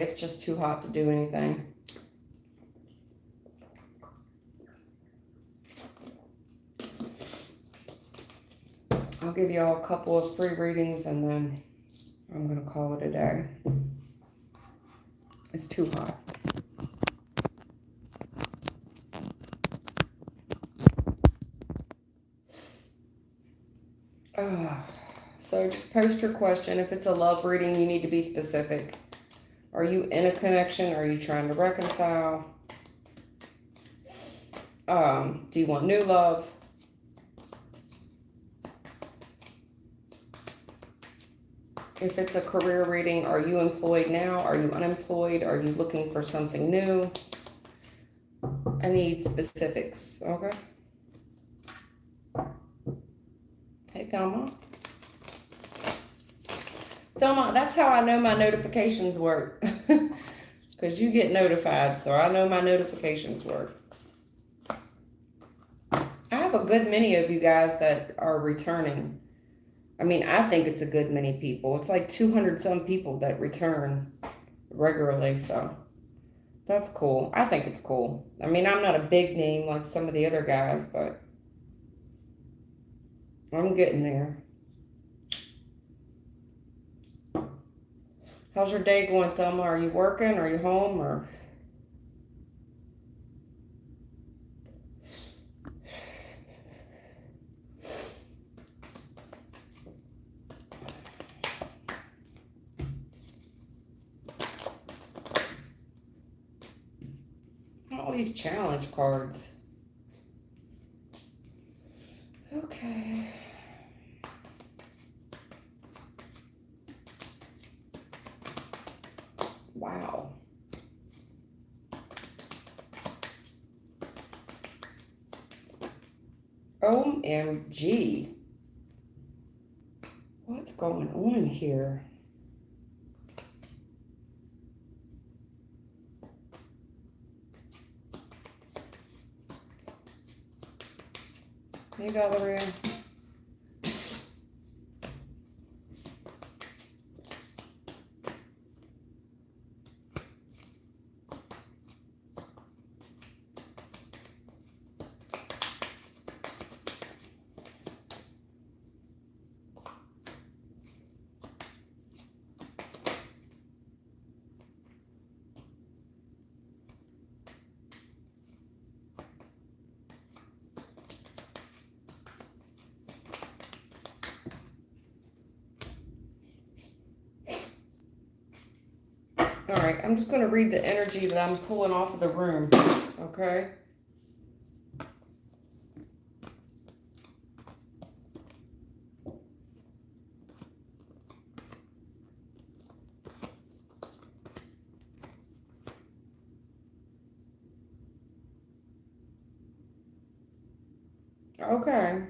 It's just too hot to do anything. I'll give y'all a couple of free readings and then I'm going to call it a day. It's too hot. So just post your question. If it's a love reading, you need to be specific. Are you in a connection? Are you trying to reconcile? Do you want new love? If it's a career reading, are you employed now? Are you unemployed? Are you looking for something new? I need specifics, okay? Hey, Thelma. Thelma, that's how I know my notifications work. Because you get notified, so I know my notifications work. I have a good many of you guys that are returning. I mean, I think it's a good many people. It's like 200 some people that return regularly, so that's cool. I think it's cool. I mean, I'm not a big name like some of the other guys, but I'm getting there. How's your day going, Thelma? Are you working? Are you home? Or all these challenge cards. Okay. Wow. OMG. What's going on here? Hey, Valeria. All right, I'm just going to read the energy that I'm pulling off of the room, okay? Okay.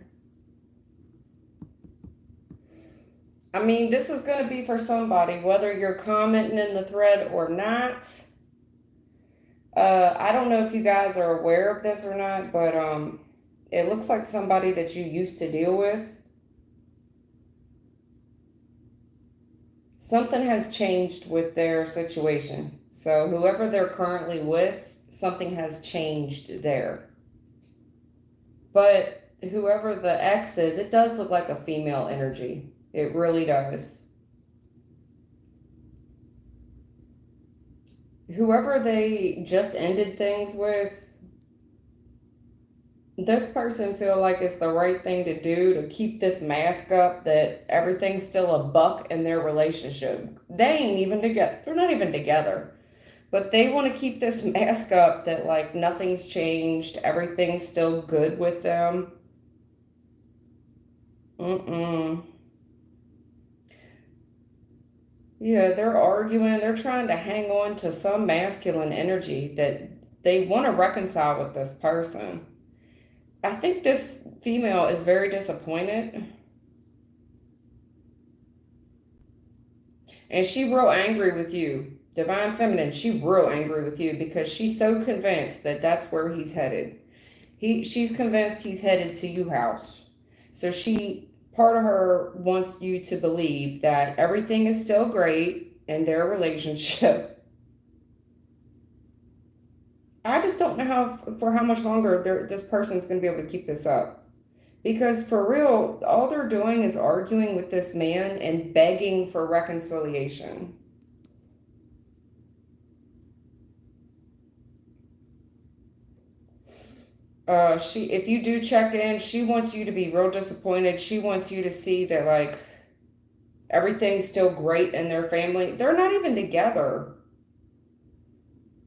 I mean, this is going to be for somebody, whether you're commenting in the thread or not. I don't know if you guys are aware of this or not, but it looks like somebody that you used to deal with. Something has changed with their situation. So whoever they're currently with, something has changed there. But whoever the ex is, it does look like a female energy. It really does. Whoever they just ended things with, this person feel like it's the right thing to do to keep this mask up that everything's still a buck in their relationship. They ain't even together. They're not even together. But they want to keep this mask up that like nothing's changed, everything's still good with them. Mm-mm. Yeah, they're arguing. They're trying to hang on to some masculine energy that they want to reconcile with this person. I think this female is very disappointed. And she real angry with you. Divine Feminine, she real angry with you because she's so convinced that that's where he's headed. She's convinced he's headed to you house. So part of her wants you to believe that everything is still great in their relationship. I just don't know for how much longer this person's going to be able to keep this up. Because for real, all they're doing is arguing with this man and begging for reconciliation. If you do check in, she wants you to be real disappointed. She wants you to see that, like, everything's still great in their family. They're not even together.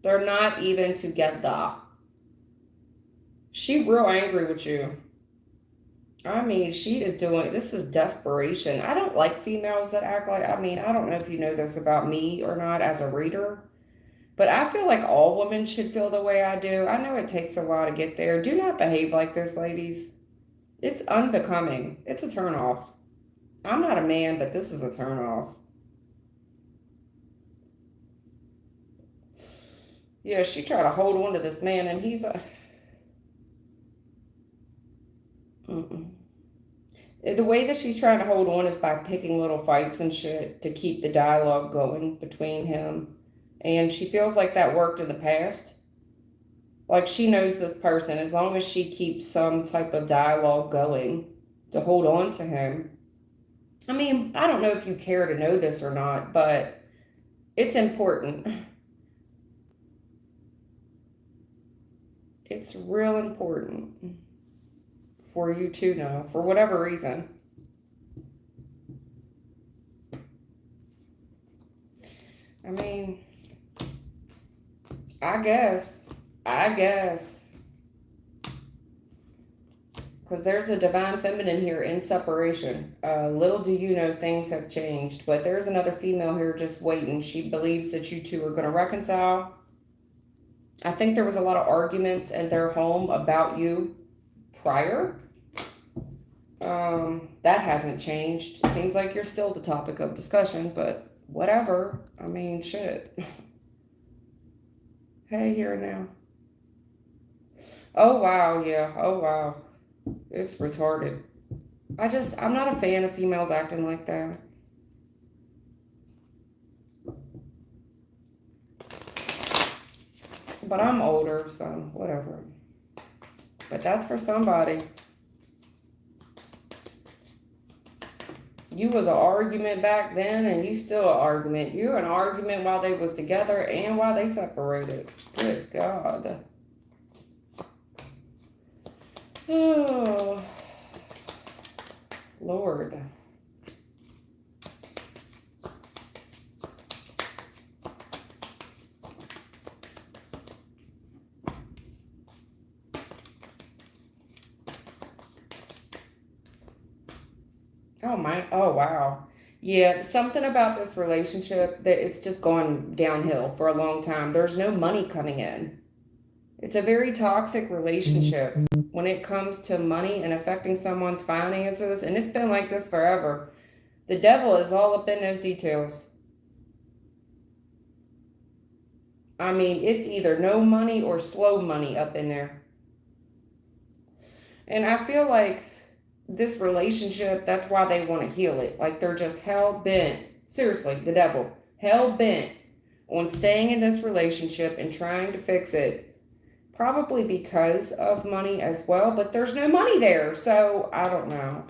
They're not even together. She real angry with you. I mean, she is doing, this is desperation. I don't like females that act like, I mean, I don't know if you know this about me or not as a reader, but I feel like all women should feel the way I do. I know it takes a while to get there. Do not behave like this, ladies. It's unbecoming. It's a turnoff. I'm not a man, but this is a turnoff. Yeah, she tried to hold on to this man, and he's a. Mm-mm. The way that she's trying to hold on is by picking little fights and shit to keep the dialogue going between him. And she feels like that worked in the past. Like she knows this person, as long as she keeps some type of dialogue going to hold on to him. I mean, I don't know if you care to know this or not, but it's important. It's real important for you to know, for whatever reason. I mean, I guess, I guess, because there's a divine feminine here in separation. Little do you know, things have changed, but there's another female here just waiting. She believes that you two are going to reconcile. I think there was a lot of arguments in their home about you prior. That hasn't changed. It seems like you're still the topic of discussion, but whatever. I mean, shit. Hey, here now. Oh, wow. Yeah. Oh, wow. It's retarded. I'm not a fan of females acting like that. But I'm older, so whatever. But that's for somebody. You was an argument back then, and you still an argument. You're an argument while they was together and while they separated. Good God. Oh, Lord. Oh my, oh wow. Yeah, something about this relationship that it's just gone downhill for a long time. There's no money coming in. It's a very toxic relationship when it comes to money and affecting someone's finances, and it's been like this forever. The devil is all up in those details. I mean, it's either no money or slow money up in there. And I feel like this relationship, that's why they want to heal it. Like they're just hell bent, seriously, the devil, hell bent on staying in this relationship and trying to fix it. Probably because of money as well, but there's no money there. So I don't know.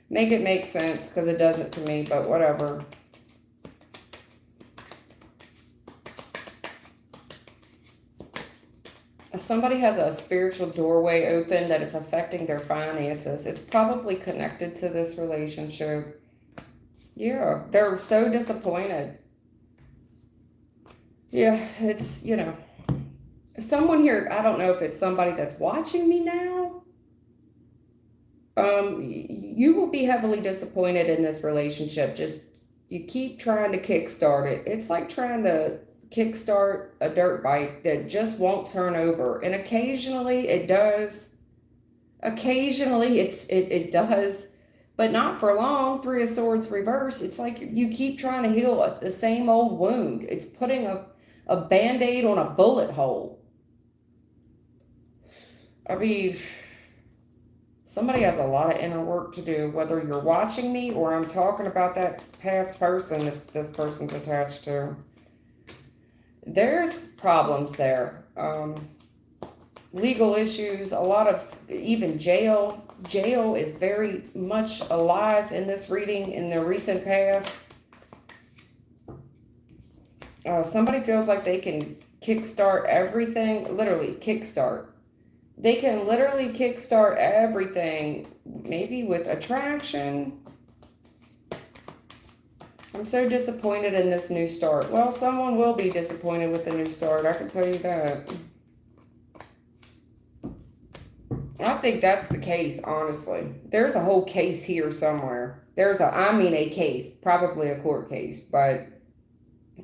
Make it make sense because it doesn't to me, but whatever. Somebody has a spiritual doorway open that is affecting their finances. It's probably connected to this relationship. Yeah, they're so disappointed. Yeah, it's, someone here, I don't know if it's somebody that's watching me now. You will be heavily disappointed in this relationship. Just you keep trying to kickstart it. It's like trying to kickstart a dirt bike that just won't turn over. And occasionally it does. Occasionally it does, but not for long. Three of Swords reverse. It's like you keep trying to heal the same old wound. It's putting a band-aid on a bullet hole. I mean, somebody has a lot of inner work to do, whether you're watching me or I'm talking about that past person that this person's attached to. There's problems there. Legal issues, a lot of even jail. Jail is very much alive in this reading in the recent past. Somebody feels like they can kickstart everything, literally kickstart. They can literally kickstart everything, maybe with attraction. I'm so disappointed in this new start. Well, someone will be disappointed with the new start, I can tell you that. I think that's the case, honestly. There's a whole case here somewhere. A case, probably a court case, but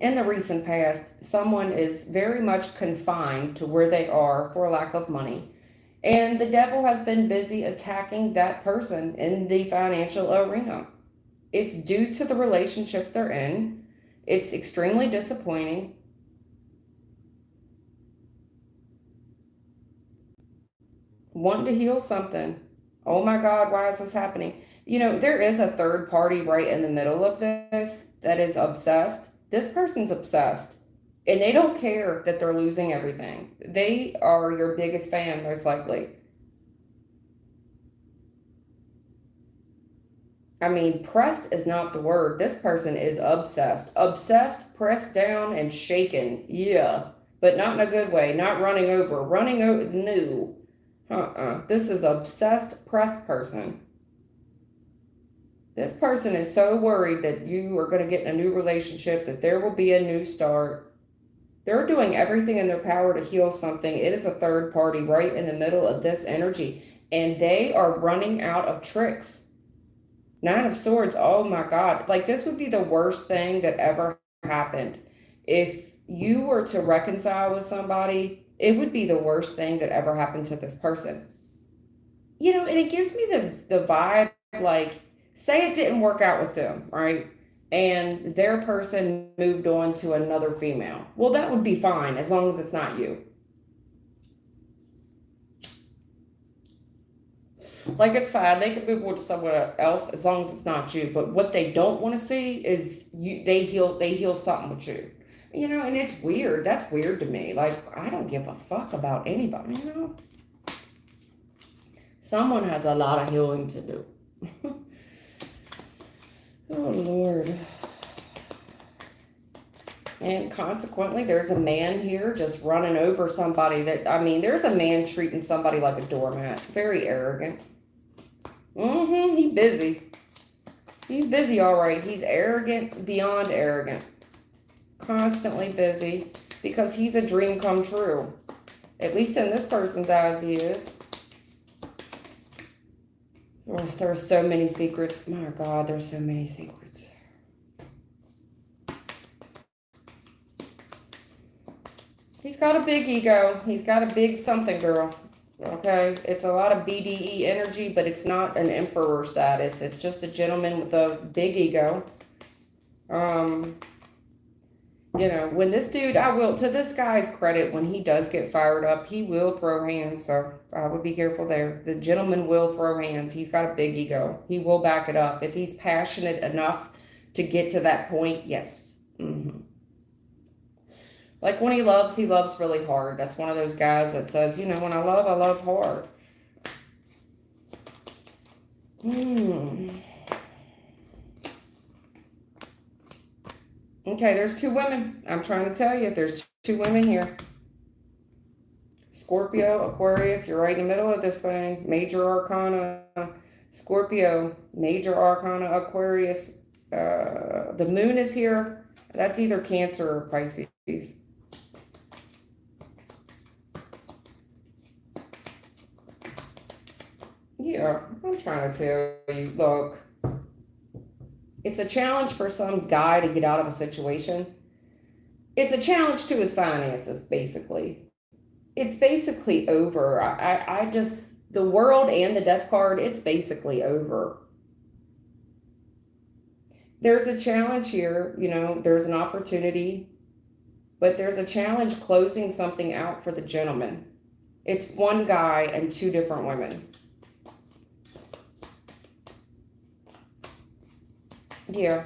in the recent past, someone is very much confined to where they are for lack of money. And the devil has been busy attacking that person in the financial arena. It's due to the relationship they're in. It's extremely disappointing. Wanting to heal something. Oh my God, why is this happening? There is a third party right in the middle of this that is obsessed. This person's obsessed. And they don't care that they're losing everything. They are your biggest fan, most likely. I mean, pressed is not the word. This person is obsessed. Obsessed, pressed down, and shaken. Yeah. But not in a good way. Not running over. Running over, no. This is obsessed, pressed person. This person is so worried that you are going to get in a new relationship, that there will be a new start. They're doing everything in their power to heal something. It is a third party right in the middle of this energy. And they are running out of tricks. Nine of Swords, oh my God. Like, this would be the worst thing that ever happened. If you were to reconcile with somebody, it would be the worst thing that ever happened to this person. And it gives me the vibe, like, say it didn't work out with them, right? And their person moved on to another female. Well, that would be fine as long as it's not you. Like, it's fine. They can move on to someone else as long as it's not you. But what they don't want to see is they heal something with you. And it's weird. That's weird to me. Like, I don't give a fuck about anybody. Someone has a lot of healing to do. Oh, Lord. And consequently, there's a man here just running over somebody there's a man treating somebody like a doormat. Very arrogant. He's busy. He's busy, all right. He's arrogant, beyond arrogant. Constantly busy because he's a dream come true. At least in this person's eyes, he is. Oh, there are so many secrets. My God, there's so many secrets. He's got a big ego. He's got a big something, girl. Okay? It's a lot of BDE energy, but it's not an emperor status. It's just a gentleman with a big ego. When this dude, to this guy's credit, when he does get fired up, he will throw hands. So I would be careful there. The gentleman will throw hands. He's got a big ego. He will back it up. If he's passionate enough to get to that point, yes. Like, when he loves really hard. That's one of those guys that says, when I love hard. Okay, there's two women. I'm trying to tell you, there's two women here. Scorpio, Aquarius, you're right in the middle of this thing. Major Arcana, Scorpio, Major Arcana, Aquarius. The moon is here. That's either Cancer or Pisces. Yeah, I'm trying to tell you, look. It's a challenge for some guy to get out of a situation. It's a challenge to his finances, basically. It's basically over. The world and the death card, it's basically over. There's a challenge here, there's an opportunity, but there's a challenge closing something out for the gentleman. It's one guy and two different women. Yeah.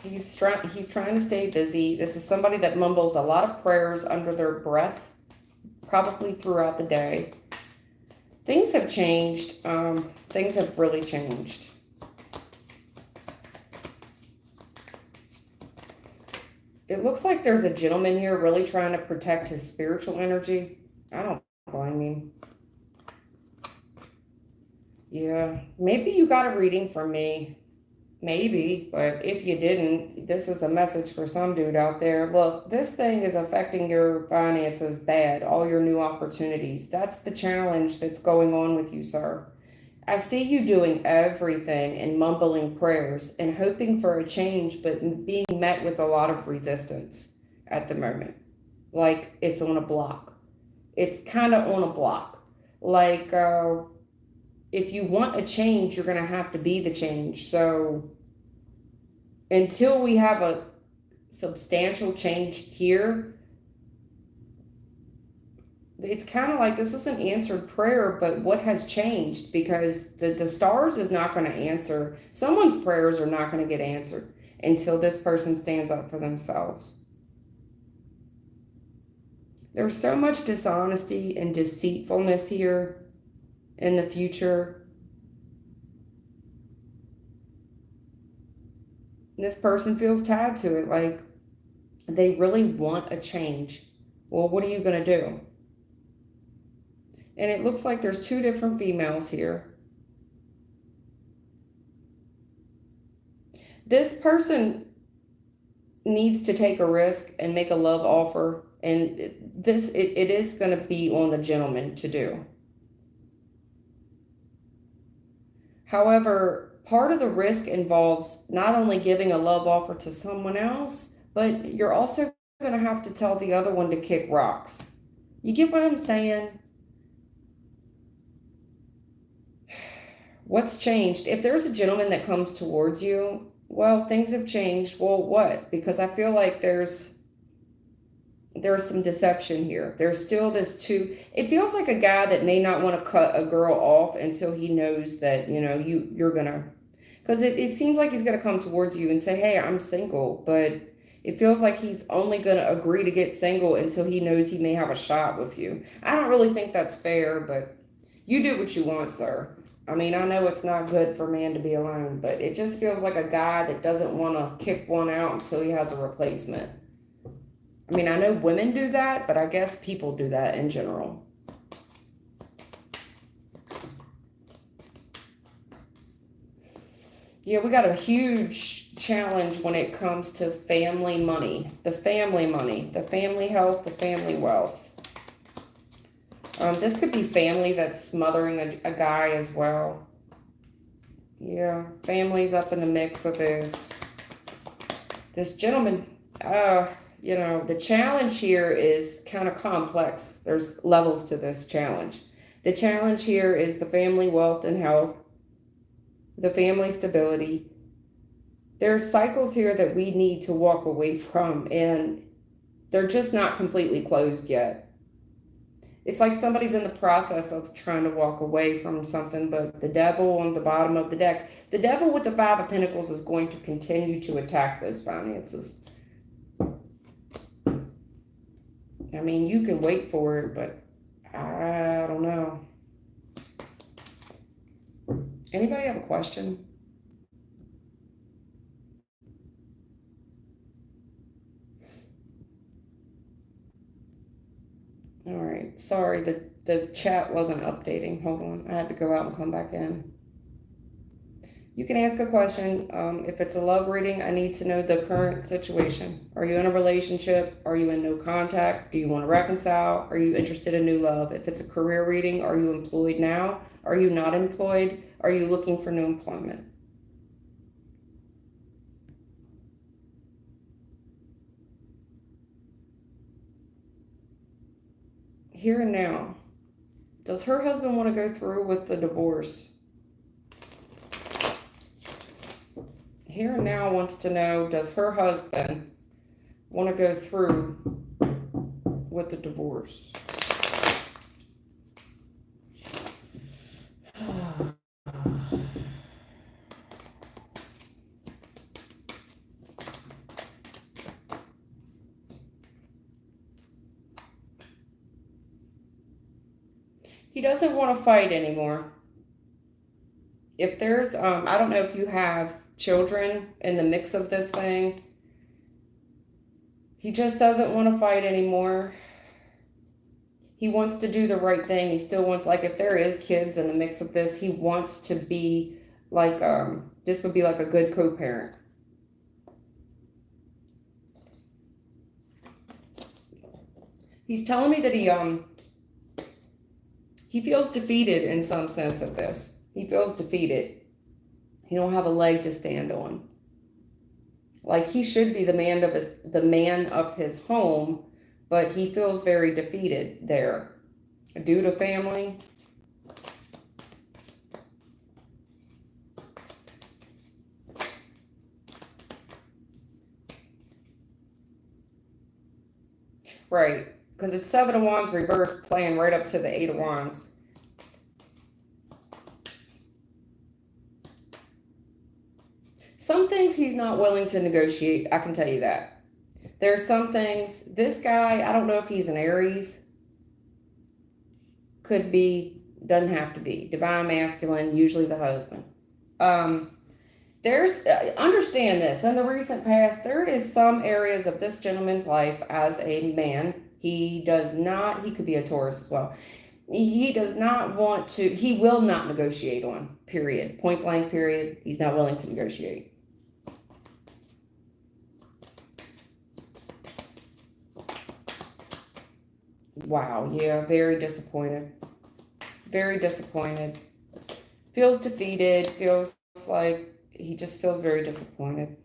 He's trying to stay busy. This is somebody that mumbles a lot of prayers under their breath, probably throughout the day. Things have changed. Things have really changed. It looks like there's a gentleman here really trying to protect his spiritual energy. I don't blame him. Yeah, maybe you got a reading from me. Maybe, but if you didn't, this is a message for some dude out there. Look, this thing is affecting your finances bad, all your new opportunities. That's the challenge that's going on with you, sir. I see you doing everything and mumbling prayers and hoping for a change, but being met with a lot of resistance at the moment. Like it's on a block. It's kind of on a block. Like, if you want a change, you're going to have to be the change. So until we have a substantial change here, it's kind of like this is an answered prayer, but what has changed? Because the stars is not going to answer. Someone's prayers are not going to get answered until this person stands up for themselves. There's so much dishonesty and deceitfulness here in the future. This person feels tied to it, like they really want a change. Well, what are you going to do? And it looks like there's two different females here. This person needs to take a risk and make a love offer. And it is going to be on the gentleman to do. However, part of the risk involves not only giving a love offer to someone else, but you're also going to have to tell the other one to kick rocks. You get what I'm saying? What's changed? If there's a gentleman that comes towards you, well, things have changed. Well, what? Because I feel like there's some deception here. There's still it feels like a guy that may not want to cut a girl off until he knows that, you're gonna, because it seems like he's gonna come towards you and say, hey, I'm single, but it feels like he's only gonna agree to get single until he knows he may have a shot with you. I don't really think that's fair, but you do what you want, sir. I mean, I know it's not good for a man to be alone, but it just feels like a guy that doesn't want to kick one out until he has a replacement. I mean, I know women do that, but I guess people do that in general. Yeah, we got a huge challenge when it comes to family money, the family health, the family wealth. This could be family that's smothering a guy as well. Yeah, family's up in the mix of this gentleman. The challenge here is kind of complex. There's levels to this challenge. The challenge here is the family wealth and health, the family stability. There's cycles here that we need to walk away from, and they're just not completely closed yet. It's like somebody's in the process of trying to walk away from something, but the devil on the bottom of the deck, the devil with the Five of Pentacles is going to continue to attack those finances. I mean, you can wait for it, but I don't know. Anybody have a question? All right. Sorry, the chat wasn't updating. Hold on. I had to go out and come back in. You can ask a question. If it's a love reading, I need to know the current situation. Are you in a relationship? Are you in no contact? Do you want to reconcile? Are you interested in new love? If it's a career reading, are you employed now? Are you not employed? Are you looking for new employment? Here and now, does her husband want to go through with the divorce? Here and now wants to know, does her husband want to go through with the divorce? He doesn't want to fight anymore. If there's, I don't know if you have children in the mix of this thing. He just doesn't want to fight anymore. He wants to do the right thing. He still wants, like, if there is kids in the mix of this, he wants to be like, this would be like a good co-parent. He's telling me that he feels defeated in some sense of this. He feels defeated. He don't have a leg to stand on. Like, he should be the man of his home, but he feels very defeated there due to family. Right, because it's Seven of Wands reversed, playing right up to the Eight of Wands. Some things he's not willing to negotiate, I can tell you that. There's some things, this guy, I don't know if he's an Aries. Could be, doesn't have to be. Divine masculine, usually the husband. There's, understand this, in the recent past, there is some areas of this gentleman's life as a man, he does not, he could be a Taurus as well. He does not want to, he will not negotiate on, period. Point blank, period. He's not willing to negotiate. Wow, yeah, very disappointed. Very disappointed. Feels defeated, feels like he just feels very disappointed.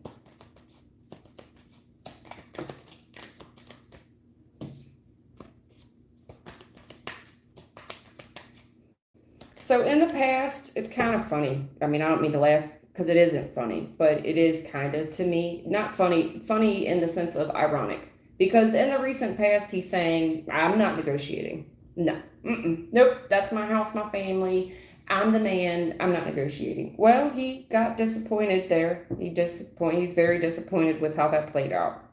So in the past, it's kind of funny. I mean, I don't mean to laugh because it isn't funny, but it is kind of, to me, not funny, funny in the sense of ironic. Because in the recent past, he's saying, I'm not negotiating. No, nope, that's my house, my family. I'm the man. I'm not negotiating. Well, he got disappointed there. He's very disappointed with how that played out.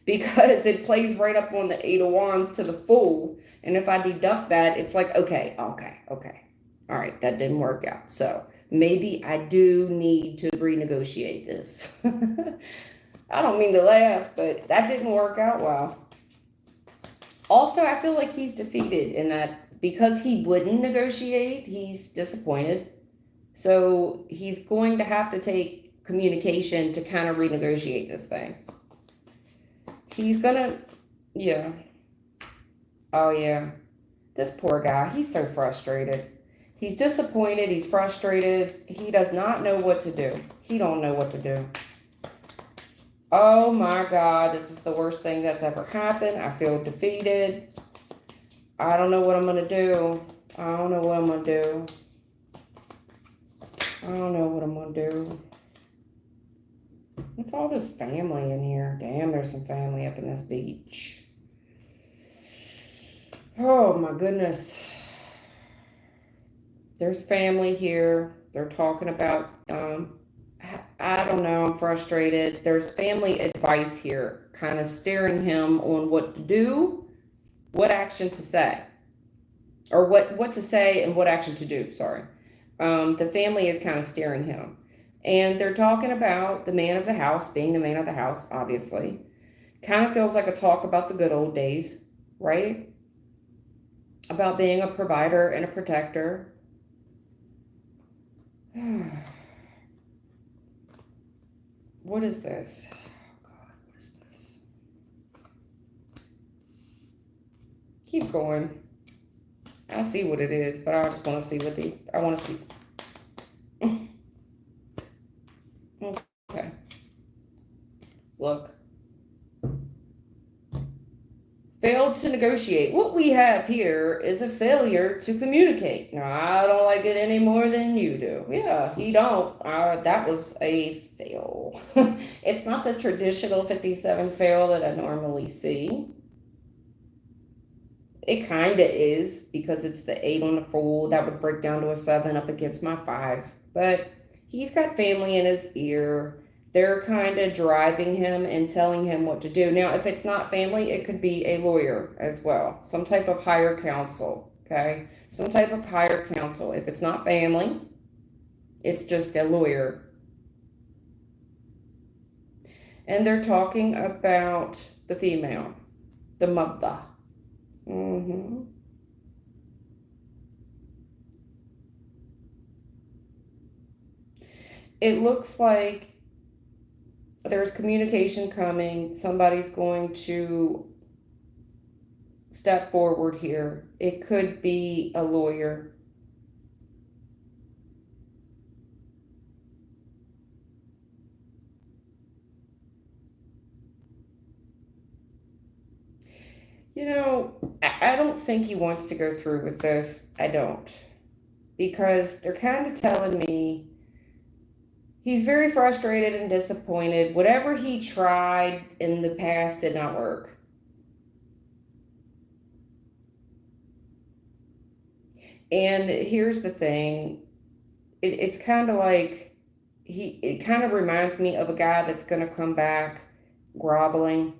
Because it plays right up on the Eight of Wands to the Fool. And if I deduct that, it's like, okay. All right, that didn't work out. So maybe I do need to renegotiate this. I don't mean to laugh, but that didn't work out well. Also, I feel like he's defeated in that because he wouldn't negotiate, he's disappointed. So he's going to have to take communication to kind of renegotiate this thing. He's gonna, yeah. Oh, yeah. This poor guy, he's so frustrated. He's disappointed, he's frustrated. He does not know what to do. He don't know what to do. Oh my God, this is the worst thing that's ever happened. I feel defeated. I don't know what I'm going to do. I don't know what I'm going to do. I don't know what I'm going to do. What's all this family in here? Damn, there's some family up in this beach. Oh my goodness. There's family here. They're talking about, I don't know, I'm frustrated. There's family advice here, kind of steering him on what to do, what action to say, or what to say and what action to do, sorry. The family is kind of steering him. And they're talking about the man of the house, being the man of the house, obviously. Kind of feels like a talk about the good old days, right? About being a provider and a protector. What is this? Oh God, what is this? Keep going. I see what it is, but I just want to see I want to see. Okay. Look. Failed to negotiate. What we have here is a failure to communicate. Now, I don't like it any more than you do. Yeah, he don't. That was a fail. It's not the traditional 57 fail that I normally see. It kind of is because it's the 8 on the Fool. That would break down to a 7 up against my 5. But he's got family in his ear. They're kind of driving him and telling him what to do. Now, if it's not family, it could be a lawyer as well, some type of higher counsel. Okay, some type of higher counsel. If it's not family, it's just a lawyer. And they're talking about the female, the mother. hmm It looks like there's communication coming. Somebody's going to step forward here. It could be a lawyer. I don't think he wants to go through with this. I don't. Because they're kind of telling me he's very frustrated and disappointed. Whatever he tried in the past did not work. And here's the thing, it's kind of like it kind of reminds me of a guy that's going to come back groveling,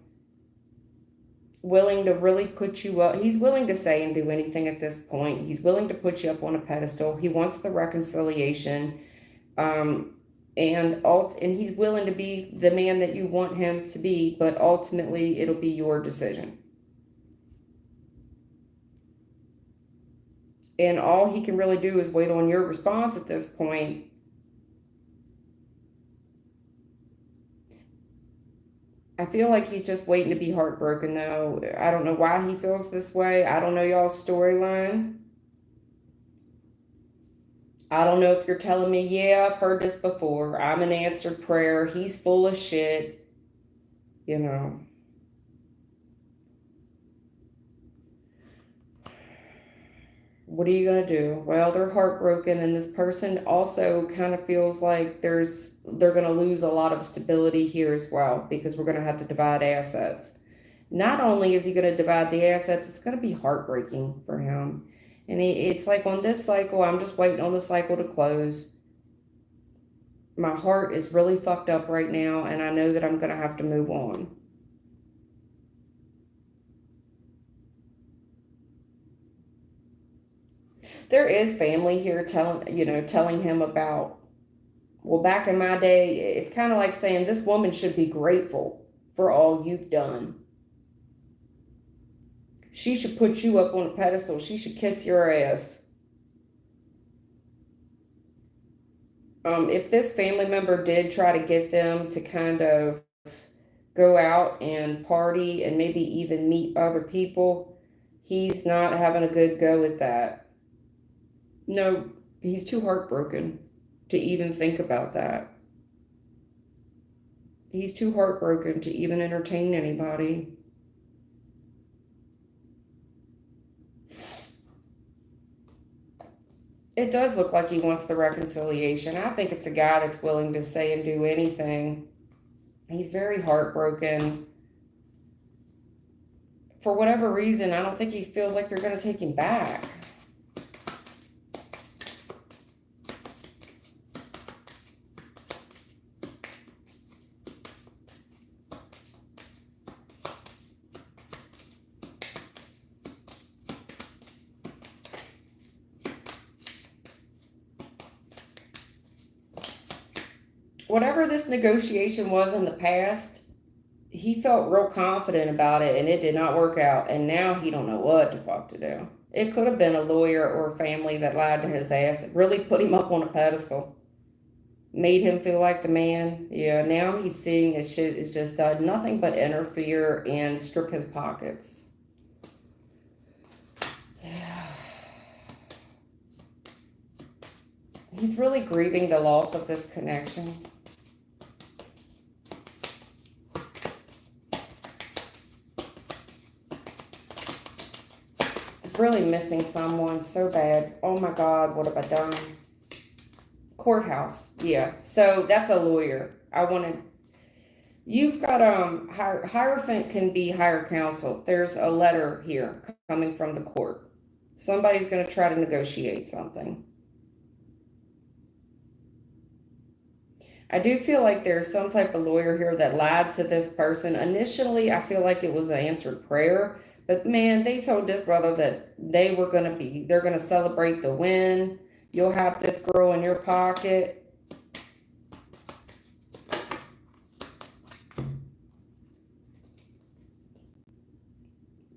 willing to really put you up. He's willing to say and do anything at this point. He's willing to put you up on a pedestal. He wants the reconciliation. Um, and he's willing to be the man that you want him to be, but ultimately it'll be your decision. And all he can really do is wait on your response at this point. I feel like he's just waiting to be heartbroken, though. I don't know why he feels this way. I don't know y'all's storyline. I don't know if you're telling me, yeah, I've heard this before. I'm an answered prayer. He's full of shit. You know, what are you going to do? Well, they're heartbroken, and this person also kind of feels like they're going to lose a lot of stability here as well because we're going to have to divide assets. Not only is he going to divide the assets, it's going to be heartbreaking for him. And it's like on this cycle, I'm just waiting on the cycle to close. My heart is really fucked up right now, and I know that I'm going to have to move on. There is family here telling him about, well, back in my day, it's kind of like saying this woman should be grateful for all you've done. She should put you up on a pedestal. She should kiss your ass. If this family member did try to get them to kind of go out and party and maybe even meet other people, he's not having a good go at that. No, he's too heartbroken to even think about that. He's too heartbroken to even entertain anybody. It does look like he wants the reconciliation. I think it's a guy that's willing to say and do anything. He's very heartbroken. For whatever reason, I don't think he feels like you're going to take him back. Whatever this negotiation was in the past, he felt real confident about it and it did not work out. And now he don't know what the fuck to do. It could have been a lawyer or family that lied to his ass, really put him up on a pedestal, made him feel like the man. Yeah, now he's seeing his shit is just done nothing but interfere and strip his pockets. Yeah. He's really grieving the loss of this connection. Really missing someone so bad. Oh my God, what have I done? Courthouse. Yeah. So that's a lawyer. You've got Hierophant can be higher counsel. There's a letter here coming from the court. Somebody's going to try to negotiate something. I do feel like there's some type of lawyer here that lied to this person. Initially, I feel like it was an answered prayer, But man, they told this brother that they're gonna celebrate the win. You'll have this girl in your pocket.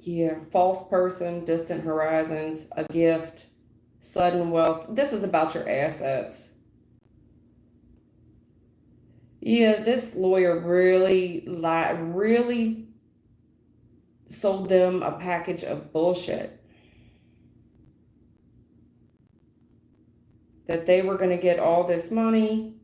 Yeah, false person, distant horizons, a gift, sudden wealth. This is about your assets. Yeah, this lawyer really really sold them a package of bullshit that they were going to get all this money.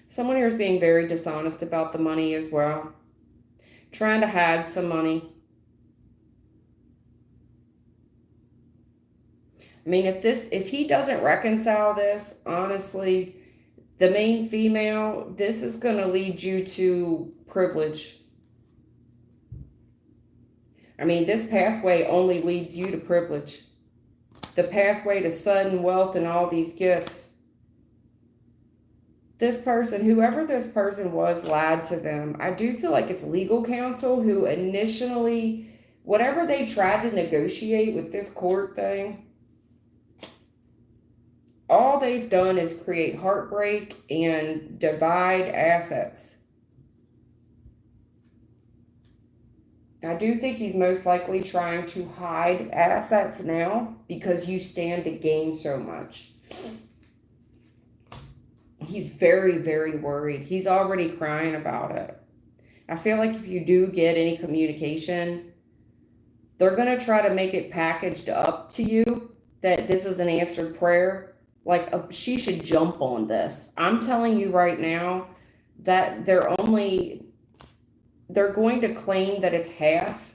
Someone here is being very dishonest about the money as well, trying to hide some money. I mean, if he doesn't reconcile this, honestly, the main female, this is going to lead you to privilege. I mean, this pathway only leads you to privilege. The pathway to sudden wealth and all these gifts. This person, whoever this person was, lied to them. I do feel like it's legal counsel who initially, whatever they tried to negotiate with this court thing, all they've done is create heartbreak and divide assets. I do think he's most likely trying to hide assets now because you stand to gain so much. He's very, very worried. He's already crying about it. I feel like if you do get any communication, they're going to try to make it packaged up to you that this is an answered prayer. Like, she should jump on this. I'm telling you right now that they're going to claim that it's half.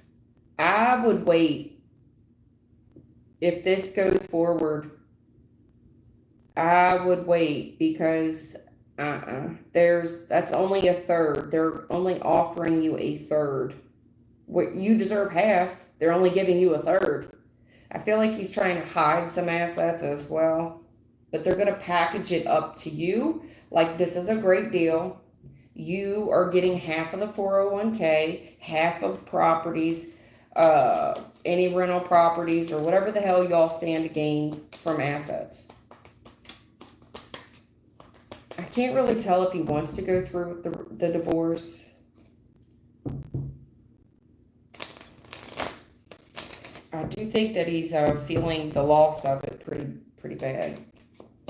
I would wait. If this goes forward, I would wait because that's only a third. They're only offering you a third. What you deserve half, they're only giving you a third. I feel like he's trying to hide some assets as well, but they're going to package it up to you like this is a great deal. You are getting half of the 401k, half of properties, any rental properties or whatever the hell y'all stand to gain from assets. I can't really tell if he wants to go through with the divorce. I do think that he's feeling the loss of it pretty bad.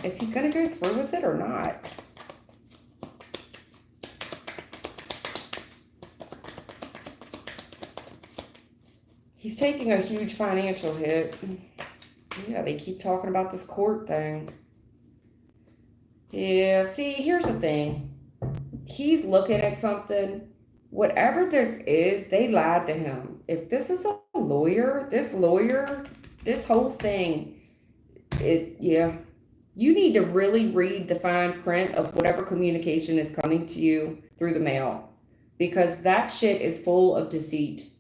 Is he going to go through with it or not? He's taking a huge financial hit. Yeah, they keep talking about this court thing. Yeah, see, here's the thing. He's looking at something. Whatever this is, they lied to him. If this is a lawyer, this whole thing, yeah. You need to really read the fine print of whatever communication is coming to you through the mail. Because that shit is full of deceit.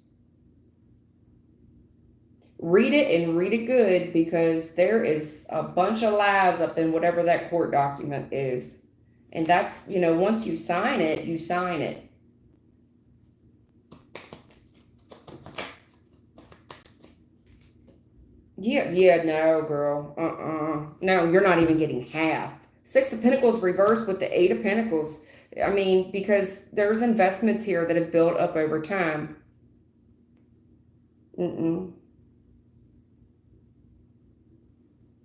Read it and read it good because there is a bunch of lies up in whatever that court document is. And that's, once you sign it, you sign it. Yeah, no, girl. No, you're not even getting half. Six of Pentacles reversed with the Eight of Pentacles. I mean, because there's investments here that have built up over time.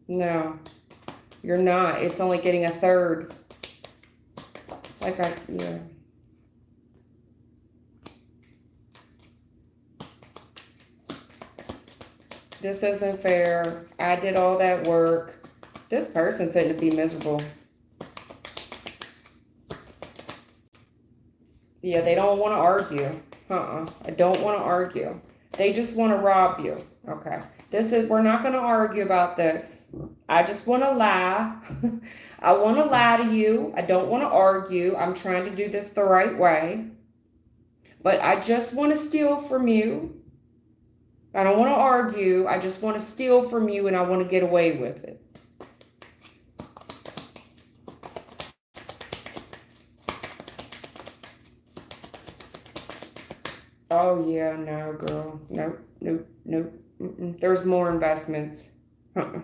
No, you're not. It's only getting a third. Yeah. This isn't fair. I did all that work. This person fitting to be miserable. Yeah, they don't want to argue. I don't want to argue. They just want to rob you. Okay. We're not going to argue about this. I just want to lie. I want to lie to you. I don't want to argue. I'm trying to do this the right way. But I just want to steal from you. I don't want to argue. I just want to steal from you and I want to get away with it. Oh yeah, no, girl. Nope, nope, nope. There's more investments. Uh-uh.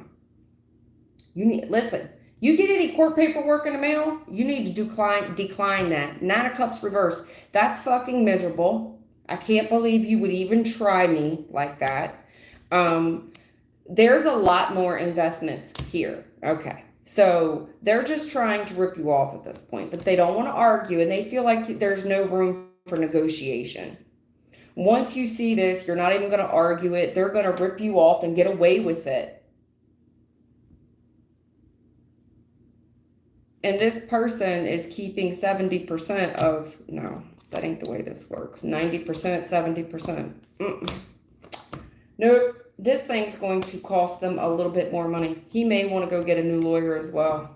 You need listen. You get any court paperwork in the mail, you need to decline that. Nine of Cups reverse. That's fucking miserable. I can't believe you would even try me like that. Um, there's a lot more investments here. Okay. So they're just trying to rip you off at this point, but they don't want to argue and they feel like there's no room for negotiation. Once you see this, you're not even going to argue it. They're going to rip you off and get away with it. And this person is keeping 70% of, no, that ain't the way this works. 90%, 70%. Nope. This thing's going to cost them a little bit more money. He may want to go get a new lawyer as well.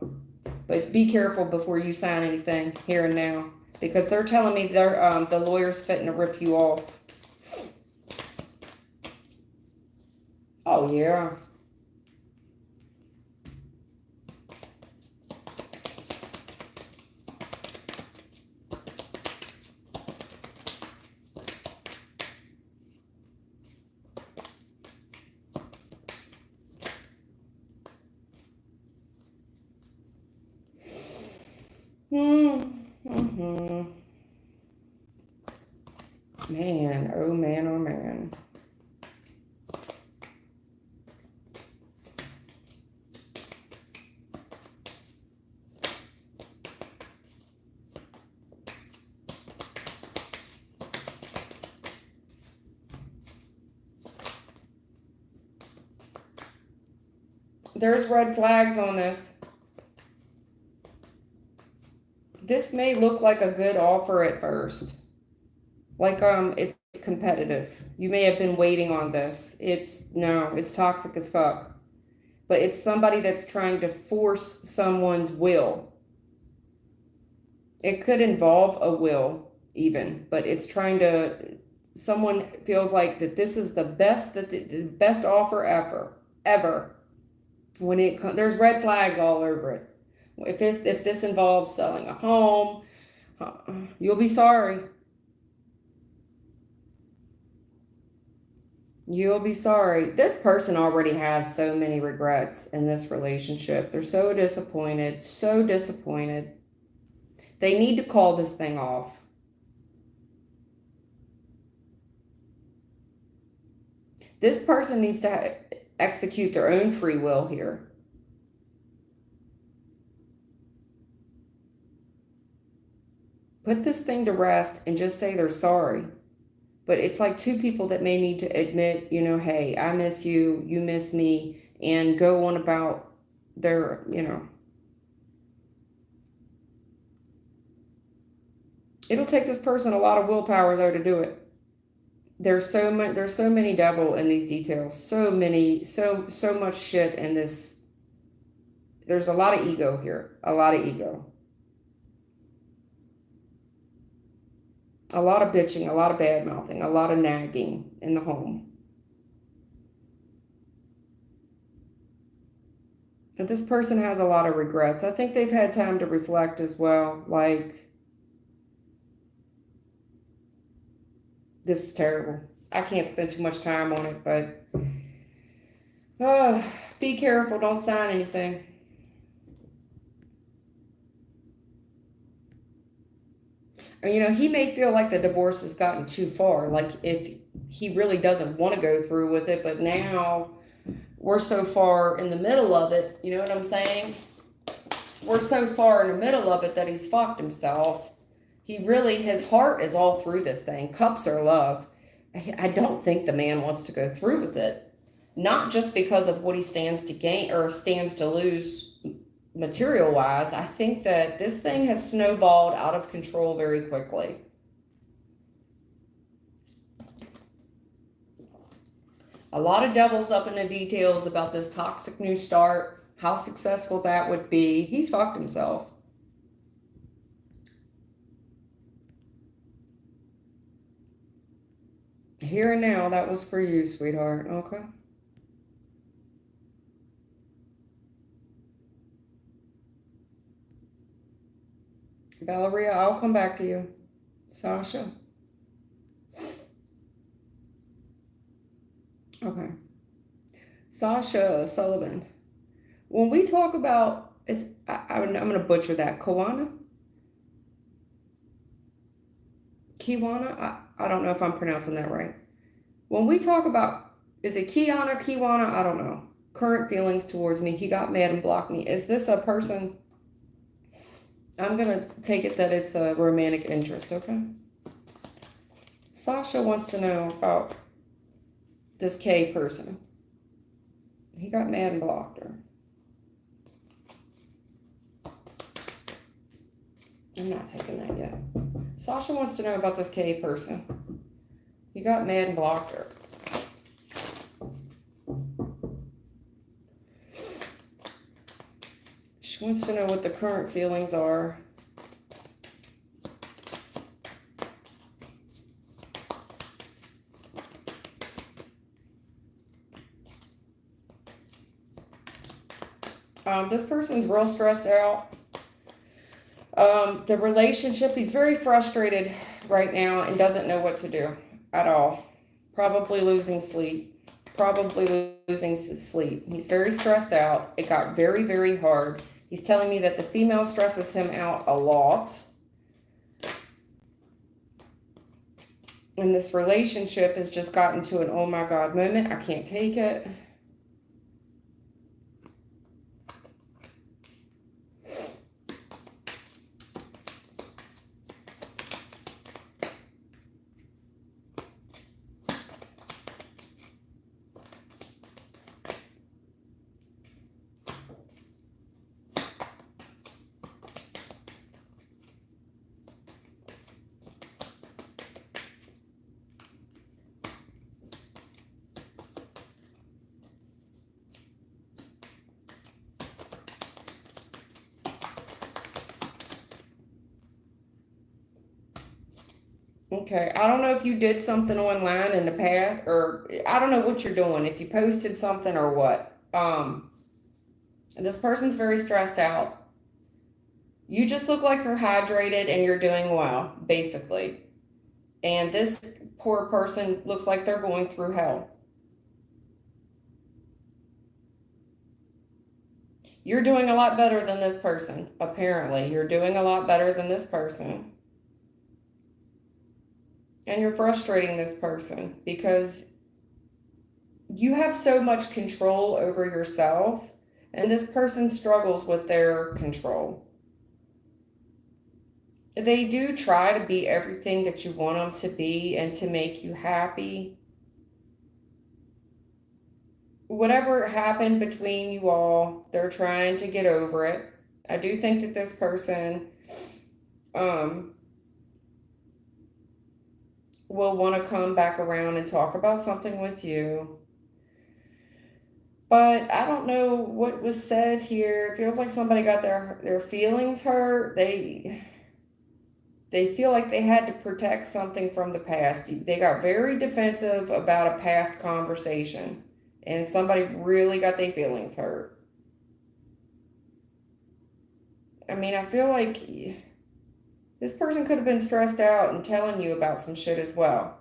But be careful before you sign anything here and now. Because they're telling me they're the lawyer's fitting to rip you off. Oh, yeah. Mm-hmm. Man, oh man, oh man. There's red flags on this. This may look like a good offer at first. Like it's competitive. You may have been waiting on this. It's toxic as fuck. But it's somebody that's trying to force someone's will. It could involve a will even, but it's trying to someone feels like that this is the best the best offer ever. When there's red flags all over it. If this involves selling a home, you'll be sorry. You'll be sorry. This person already has so many regrets in this relationship. They're so disappointed, so disappointed. They need to call this thing off. This person needs to execute their own free will here. Put this thing to rest and just say they're sorry. But it's like two people that may need to admit, hey, I miss you, you miss me, and go on about their. It'll take this person a lot of willpower though to do it. There's so many devil in these details. So much shit in this. There's a lot of ego here. A lot of ego. A lot of bitching, a lot of bad mouthing, a lot of nagging in the home. And this person has a lot of regrets. I think they've had time to reflect as well. Like, this is terrible. I can't spend too much time on it, but be careful. Don't sign anything. He may feel like the divorce has gotten too far. Like, if he really doesn't want to go through with it, but now we're so far in the middle of it. You know what I'm saying? We're so far in the middle of it that he's fucked himself. His heart is all through this thing. Cups are love. I don't think the man wants to go through with it. Not just because of what he stands to gain or stands to lose material wise. I think that this thing has snowballed out of control very quickly. A lot of devils up in the details about this toxic new start, how successful that would be. He's fucked himself. Here and now, that was for you, sweetheart. Okay. Valeria, I'll come back to you. Sasha. Okay. Sasha Sullivan. When we talk about, I'm going to butcher that. Kiwana? I don't know if I'm pronouncing that right. When we talk about, is it Kiwana? I don't know. Current feelings towards me. He got mad and blocked me. Is this a person? I'm going to take it that it's a romantic interest, okay? Sasha wants to know about this K person. He got mad and blocked her. I'm not taking that yet. Sasha wants to know about this K person. He got mad and blocked her. She wants to know what the current feelings are. This person's real stressed out. The relationship, he's very frustrated right now and doesn't know what to do at all. Probably losing sleep. He's very stressed out. It got very, very hard. He's telling me that the female stresses him out a lot. And this relationship has just gotten to an oh my God moment. I can't take it. Okay, I don't know if you did something online in the past, or I don't know what you're doing, if you posted something or what. This person's very stressed out. You just look like you're hydrated and you're doing well, basically. And this poor person looks like they're going through hell. You're doing a lot better than this person, apparently. You're doing a lot better than this person. And you're frustrating this person because you have so much control over yourself, and this person struggles with their control. They do try to be everything that you want them to be and to make you happy. Whatever happened between you all, they're trying to get over it. I do think that this person will want to come back around and talk about something with you. But I don't know what was said here. It feels like somebody got their feelings hurt. They feel like they had to protect something from the past. They got very defensive about a past conversation, and somebody really got their feelings hurt. I mean, I feel like this person could have been stressed out and telling you about some shit as well.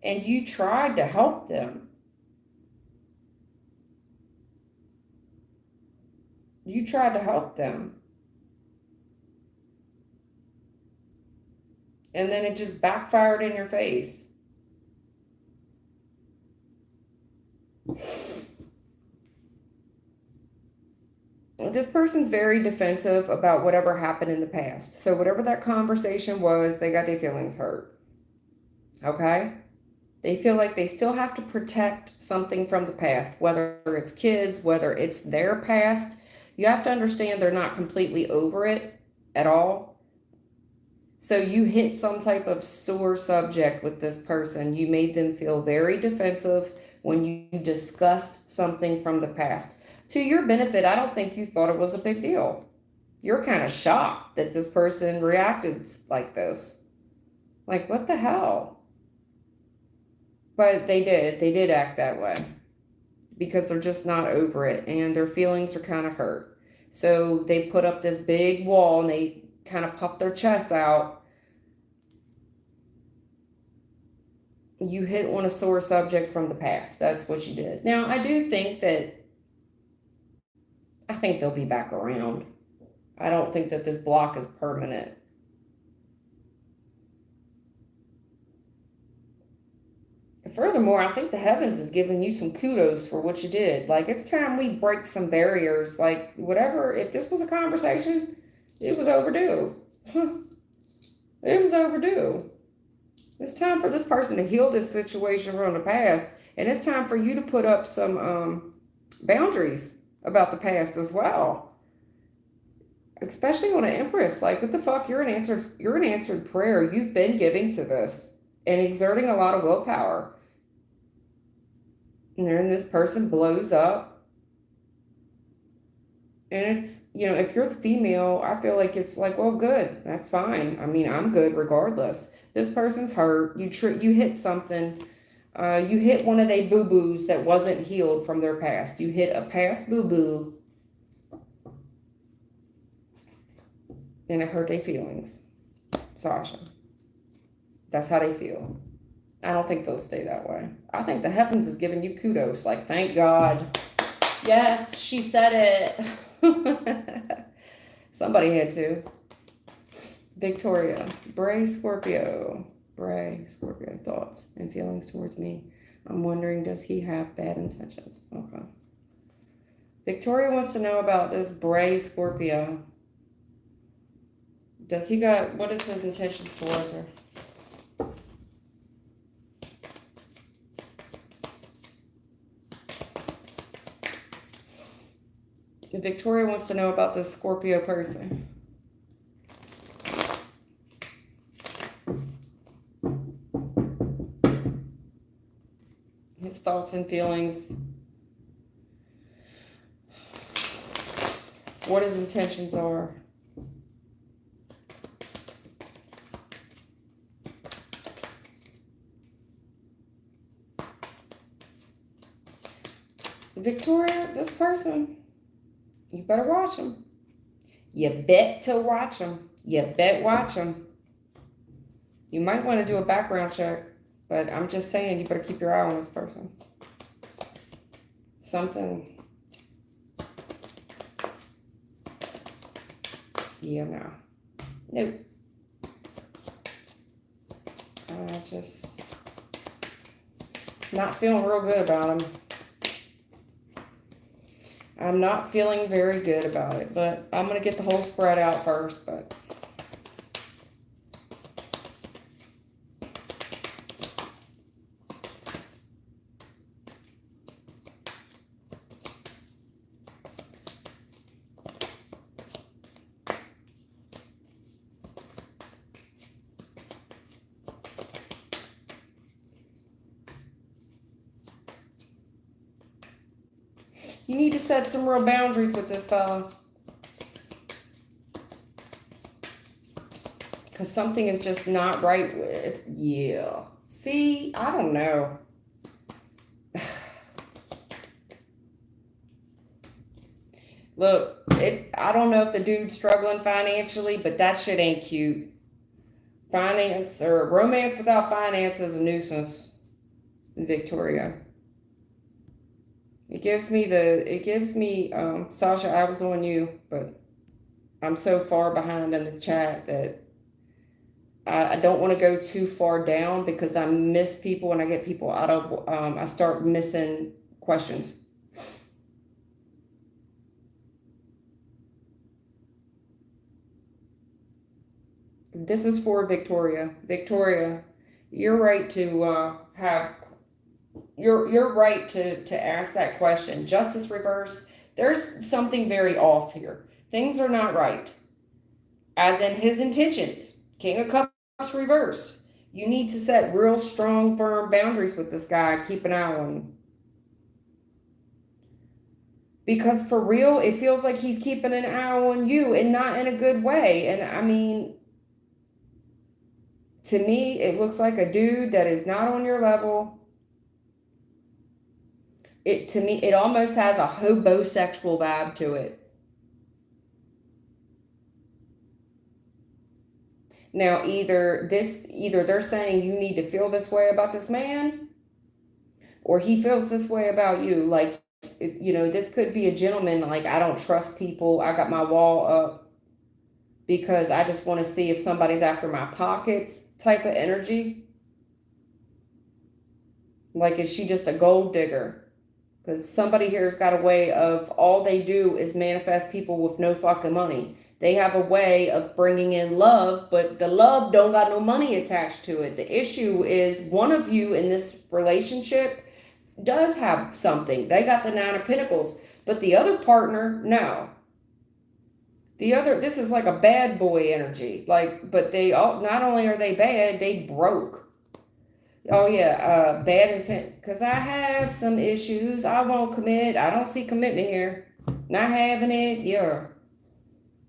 And you tried to help them. You tried to help them. And then it just backfired in your face. This person's very defensive about whatever happened in the past. So whatever that conversation was, they got their feelings hurt. Okay? They feel like they still have to protect something from the past, whether it's kids, whether it's their past. You have to understand they're not completely over it at all. So you hit some type of sore subject with this person. You made them feel very defensive when you discussed something from the past. To your benefit, I don't think you thought it was a big deal. You're kind of shocked that this person reacted like this. Like, what the hell? But they did act that way because they're just not over it and their feelings are kind of hurt. So they put up this big wall and they kind of puffed their chest out. You hit on a sore subject from the past. That's what you did. Now, I do think that, I think they'll be back around. I don't think that this block is permanent. Furthermore, I think the heavens is giving you some kudos for what you did. Like, it's time we break some barriers. Like, whatever, if this was a conversation, it was overdue. It was overdue. It's time for this person to heal this situation from the past. And it's time for you to put up some boundaries about the past as well. Especially on an Empress. Like, what the fuck? You're an answered prayer. You've been giving to this and exerting a lot of willpower. And then this person blows up. And it's, if you're the female, I feel like it's like, well, good. That's fine. I mean, I'm good regardless. This person's hurt. You hit something. You hit one of they boo-boos that wasn't healed from their past. You hit a past boo-boo. And it hurt their feelings. Sasha. That's how they feel. I don't think they'll stay that way. I think the heavens is giving you kudos. Like, thank God. Yes, she said it. Somebody had to. Victoria. Bray Scorpio. Bray Scorpio. Thoughts and feelings towards me. I'm wondering, does he have bad intentions? Okay. Victoria wants to know about this Bray Scorpio. Does he got, what is his intentions towards her? Victoria wants to know about this Scorpio person. His thoughts and feelings. What his intentions are. Victoria, this person, you better watch him. You bet to watch him. You bet watch him. You might want to do a background check, but I'm just saying you better keep your eye on this person. Something. Yeah, no. Nope. Just not feeling real good about him. I'm not feeling very good about it, but I'm going to get the whole spread out first, but you need to set some real boundaries with this fella. Because something is just not right. It's, yeah. See, I don't know. Look, I don't know if the dude's struggling financially, but that shit ain't cute. Finance or romance without finance is a nuisance, Victoria. It gives me, Sasha, I was on you, but I'm so far behind in the chat that I don't want to go too far down because I miss people and I get people out of, I start missing questions. This is for Victoria. Victoria, you're right to you're right to ask that question. Justice reverse, there's something very off here. Things are not right. As in his intentions. King of Cups reverse. You need to set real strong, firm boundaries with this guy. Keep an eye on him. Because for real, it feels like he's keeping an eye on you and not in a good way. And I mean, to me, it looks like a dude that is not on your level. To me, it almost has a hobosexual vibe to it. Now, either they're saying you need to feel this way about this man, or he feels this way about you. Like, this could be a gentleman, like, I don't trust people. I got my wall up because I just want to see if somebody's after my pockets type of energy. Like, is she just a gold digger? Because somebody here's got a way of, all they do is manifest people with no fucking money. They have a way of bringing in love, but the love don't got no money attached to it. The issue is one of you in this relationship does have something. They got the Nine of Pentacles, but the other partner, no. This is like a bad boy energy. Like, but they all, not only are they bad, they broke. Oh yeah, bad intent. Cause I have some issues. I won't commit. I don't see commitment here. Not having it. Yeah.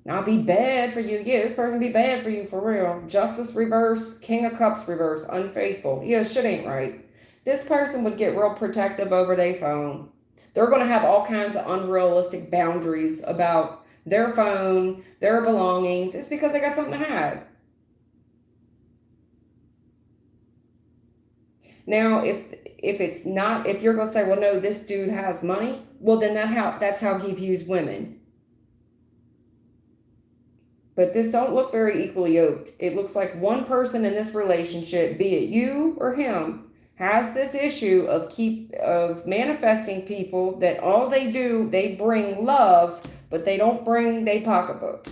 I'll be bad for you. Yeah, this person be bad for you for real. Justice reverse, King of Cups reverse, unfaithful. Yeah, shit ain't right. This person would get real protective over their phone. They're gonna have all kinds of unrealistic boundaries about their phone, their belongings. It's because they got something to hide. Now, if you're gonna say, well, no, this dude has money, well, then that's how he views women. But this don't look very equally yoked. It looks like one person in this relationship, be it you or him, has this issue of manifesting people that all they do, they bring love, but they don't bring their pocketbook.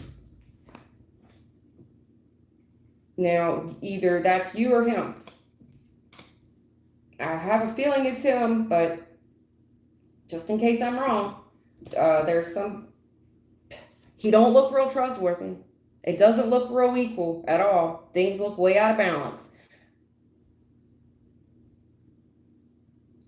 Now, either that's you or him. I have a feeling it's him, but just in case I'm wrong, he don't look real trustworthy. It doesn't look real equal at all. Things look way out of balance.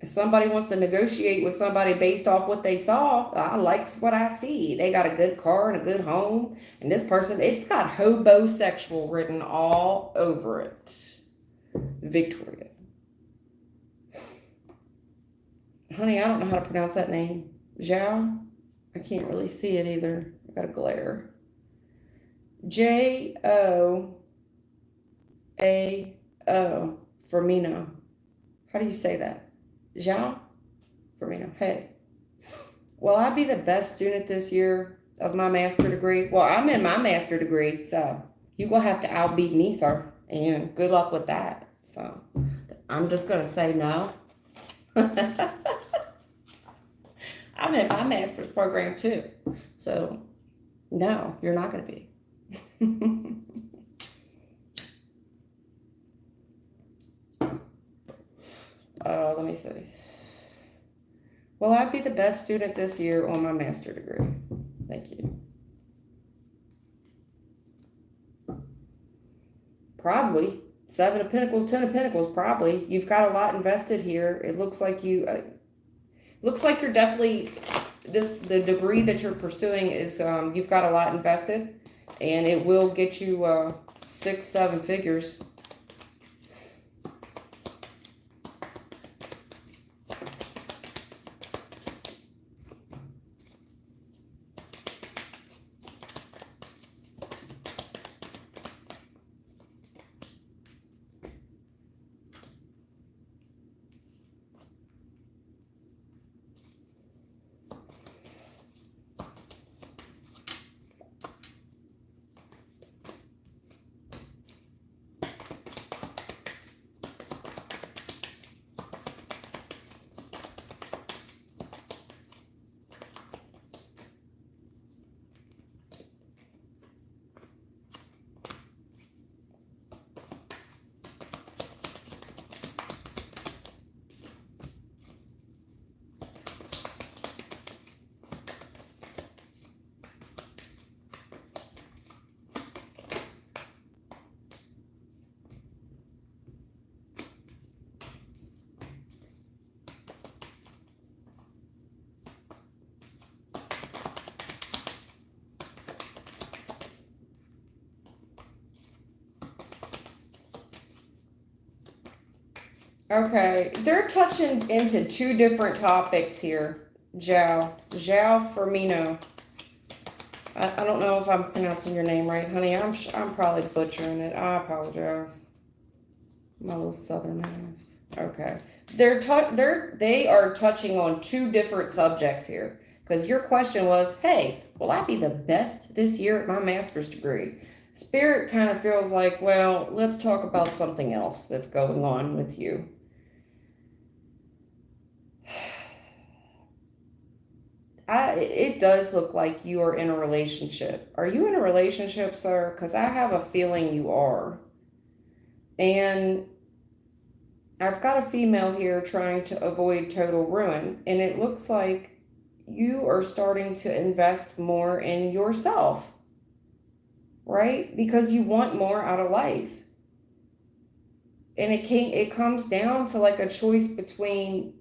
If somebody wants to negotiate with somebody based off what they saw, I like what I see. They got a good car and a good home. And this person, it's got hobosexual written all over it. Victoria. Honey, I don't know how to pronounce that name. Zhao? I can't really see it either. I got a glare. Joao Firmino. How do you say that? Zhao Firmino. Hey. Will I be the best student this year of my master degree? Well, I'm in my master degree, so you're going to have to outbeat me, sir. And good luck with that. So I'm just going to say no. I'm in my master's program too. So no, you're not going to be. Let me see. Will I be the best student this year on my master degree? Thank you. Probably. 7 of Pentacles, 10 of Pentacles, probably. You've got a lot invested here. It looks like you're definitely, the degree that you're pursuing is, you've got a lot invested, and it will get you 6, 7 figures. Okay, they're touching into 2 different topics here. Joao Firmino. I don't know if I'm pronouncing your name right, honey. I'm probably butchering it. I apologize. My little southern ass. Okay. They are touching on two different subjects here. Because your question was, hey, will I be the best this year at my master's degree? Spirit kind of feels like, well, let's talk about something else that's going on with you. It does look like you are in a relationship. Are you in a relationship, sir? Because I have a feeling you are. And I've got a female here trying to avoid total ruin, and it looks like you are starting to invest more in yourself, right? Because you want more out of life. And it comes down to like a choice between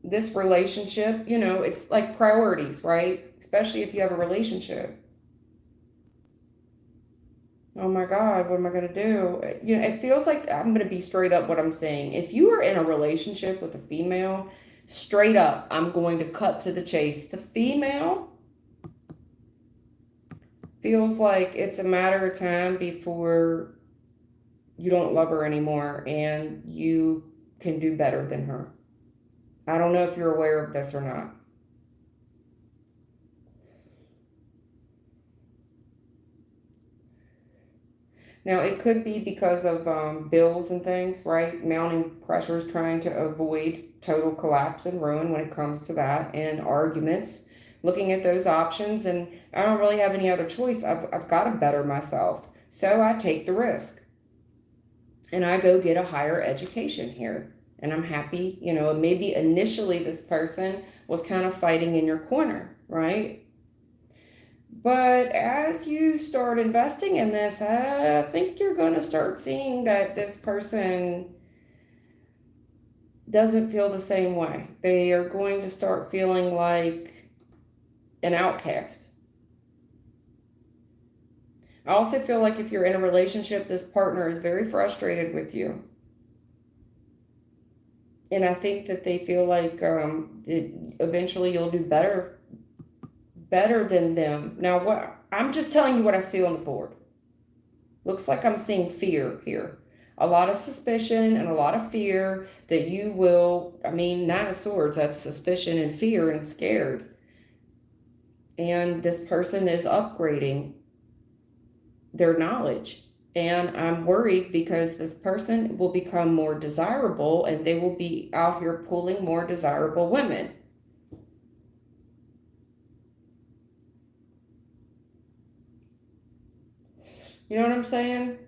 this relationship, it's like priorities, right? Especially if you have a relationship. Oh my God, what am I going to do? It feels like I'm going to be straight up what I'm saying. If you are in a relationship with a female, straight up, I'm going to cut to the chase. The female feels like it's a matter of time before you don't love her anymore and you can do better than her. I don't know if you're aware of this or not. Now, it could be because of bills and things, right? Mounting pressures trying to avoid total collapse and ruin when it comes to that, and arguments, looking at those options. And I don't really have any other choice. I've got to better myself. So I take the risk and I go get a higher education here. And I'm happy, maybe initially this person was kind of fighting in your corner, right? But as you start investing in this, I think you're going to start seeing that this person doesn't feel the same way. They are going to start feeling like an outcast. I also feel like if you're in a relationship, this partner is very frustrated with you. And I think that they feel like eventually you'll do better than them. Now, what I'm just telling you what I see on the board. Looks like I'm seeing fear here. A lot of suspicion and a lot of fear that you will, Nine of Swords, that's suspicion and fear and scared. And this person is upgrading their knowledge. And I'm worried because this person will become more desirable and they will be out here pulling more desirable women. You know what I'm saying?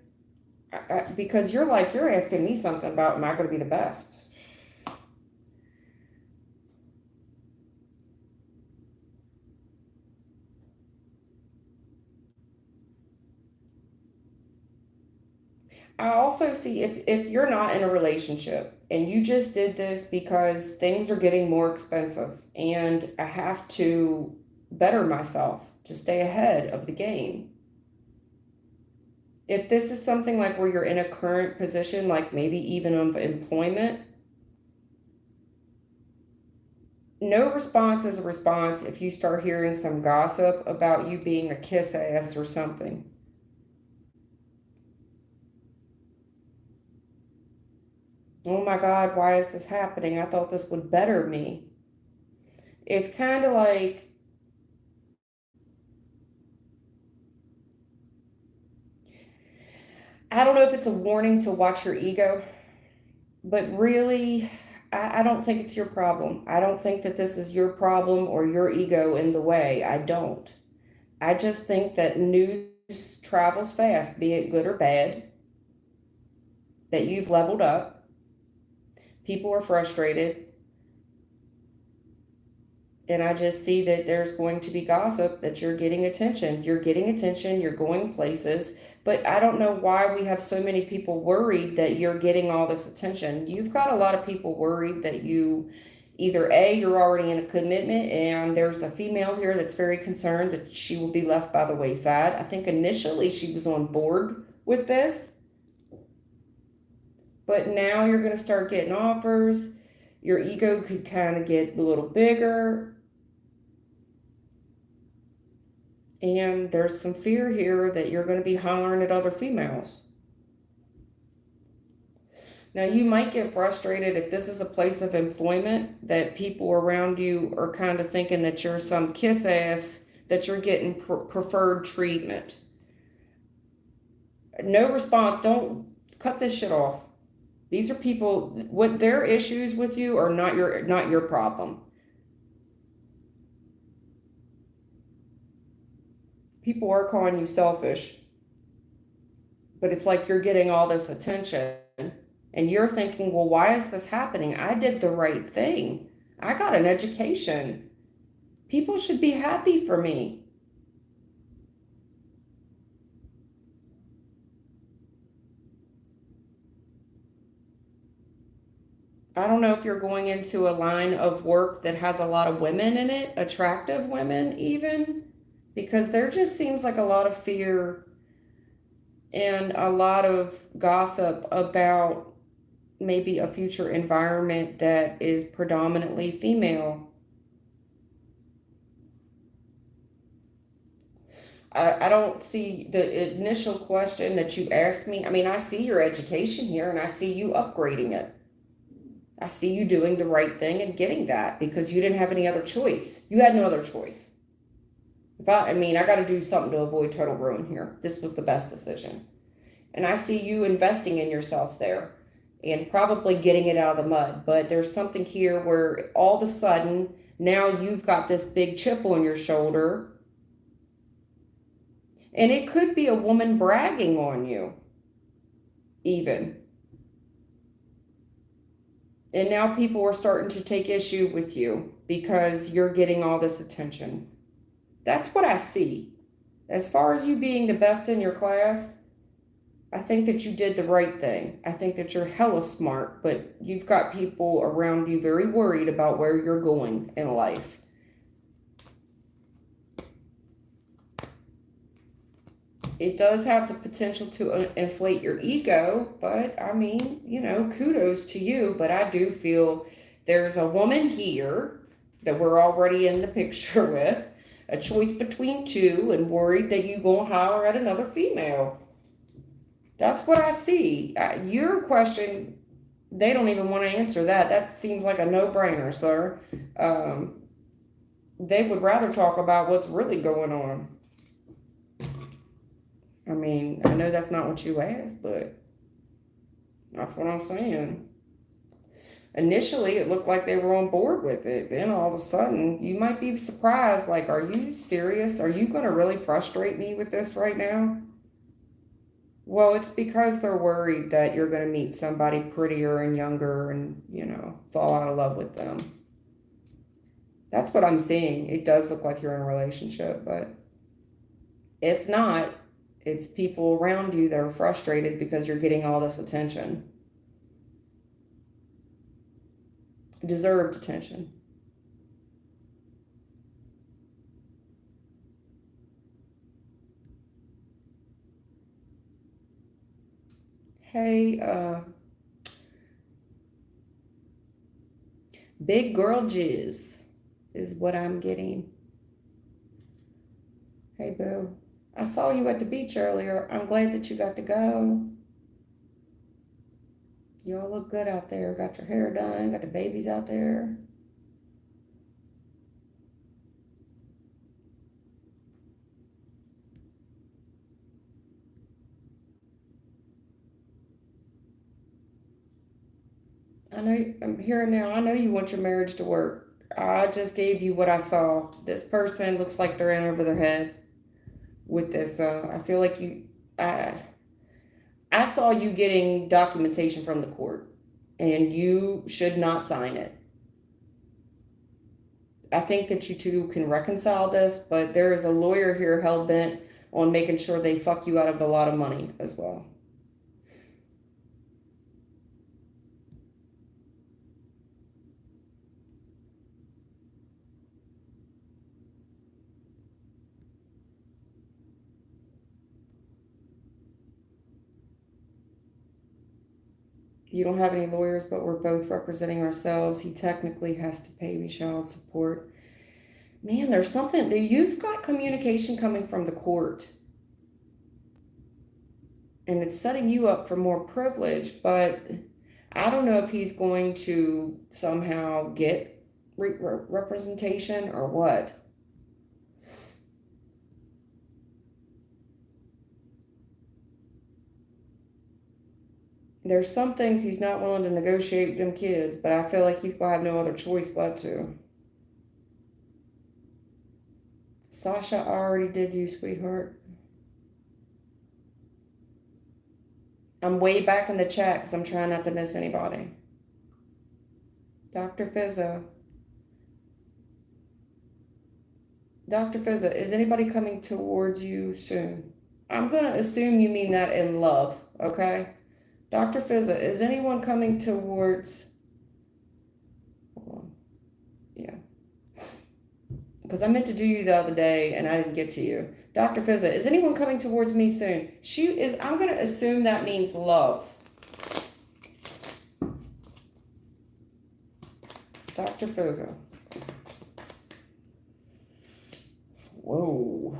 Because you're asking me something about, am I going to be the best? I also see if you're not in a relationship and you just did this because things are getting more expensive and I have to better myself to stay ahead of the game. If this is something like where you're in a current position, like maybe even of employment, no response is a response if you start hearing some gossip about you being a kiss ass or something. Oh my God, why is this happening? I thought this would better me. It's kind of like, I don't know if it's a warning to watch your ego, but really, I don't think it's your problem. I don't think that this is your problem or your ego in the way. I don't. I just think that news travels fast, be it good or bad, that you've leveled up. People are frustrated. And I just see that there's going to be gossip, that you're getting attention. You're getting attention, you're going places. But I don't know why we have so many people worried that you're getting all this attention. You've got a lot of people worried that you either A, you're already in a commitment, and there's a female here that's very concerned that she will be left by the wayside. I think initially she was on board with this, but now you're going to start getting offers. Your ego could kind of get a little bigger. And there's some fear here that you're going to be hollering at other females. Now, you might get frustrated if this is a place of employment that people around you are kind of thinking that you're some kiss ass, that you're getting preferred treatment. No response. Don't cut this shit off. These are people, what their issues with you are not your problem. People are calling you selfish, but it's like you're getting all this attention and you're thinking, well, why is this happening? I did the right thing. I got an education. People should be happy for me. I don't know if you're going into a line of work that has a lot of women in it, attractive women even, because there just seems like a lot of fear and a lot of gossip about maybe a future environment that is predominantly female. I don't see the initial question that you asked me. I mean, I see your education here and I see you upgrading it. I see you doing the right thing and getting that because you didn't have any other choice. You had no other choice. I got to do something to avoid total ruin here. This was the best decision. And I see you investing in yourself there and probably getting it out of the mud. But there's something here where all of a sudden now you've got this big chip on your shoulder. And it could be a woman bragging on you, even. And now people are starting to take issue with you because you're getting all this attention. That's what I see. As far as you being the best in your class, I think that you did the right thing. I think that you're hella smart, but you've got people around you very worried about where you're going in life. It does have the potential to inflate your ego, but I mean, kudos to you. But I do feel there's a woman here that we're already in the picture with, a choice between two, and worried that you gonna holler at another female. That's what I see. Your question, they don't even want to answer that. That seems like a no-brainer, sir. They would rather talk about what's really going on. I mean, I know that's not what you asked, but that's what I'm saying. Initially, it looked like they were on board with it. Then all of a sudden, you might be surprised. Like, are you serious? Are you going to really frustrate me with this right now? Well, it's because they're worried that you're going to meet somebody prettier and younger and, fall out of love with them. That's what I'm seeing. It does look like you're in a relationship, but if not, it's people around you that are frustrated because you're getting all this attention. Deserved attention. Hey, big girl jizz is what I'm getting. Hey, boo. I saw you at the beach earlier. I'm glad that you got to go. You all look good out there. Got your hair done. Got the babies out there. I know I'm here now. I know you want your marriage to work. I just gave you what I saw. This person looks like they're in over their head with this. I feel like I saw you getting documentation from the court, and you should not sign it. I think that you two can reconcile this, but there is a lawyer here hell bent on making sure they fuck you out of a lot of money as well. You don't have any lawyers, but we're both representing ourselves. He technically has to pay me child support. Man, there's something that you've got communication coming from the court, and it's setting you up for more privilege, but I don't know if he's going to somehow get representation or what. There's some things he's not willing to negotiate with them kids, but I feel like he's gonna have no other choice but to. Sasha, I already did you, sweetheart. I'm way back in the chat because I'm trying not to miss anybody. Dr. Fizza. Dr. Fizza, is anybody coming towards you soon? I'm going to assume you mean that in love, okay? Dr. Fizza, is anyone coming towards... Hold on. Yeah. Because I meant to do you the other day and I didn't get to you. Dr. Fizza, is anyone coming towards me soon? I'm going to assume that means love. Dr. Fizza. Whoa.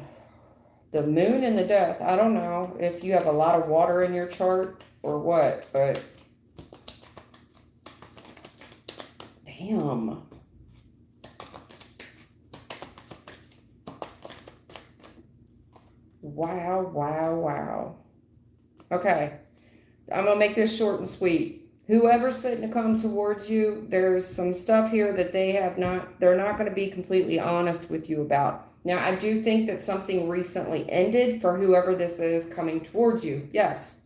The moon and the death. I don't know if you have a lot of water in your chart or what, but damn. Wow, wow, wow. Okay. I'm going to make this short and sweet. Whoever's fitting to come towards you, there's some stuff here that they're not going to be completely honest with you about. Now, I do think that something recently ended for whoever this is coming towards you. Yes.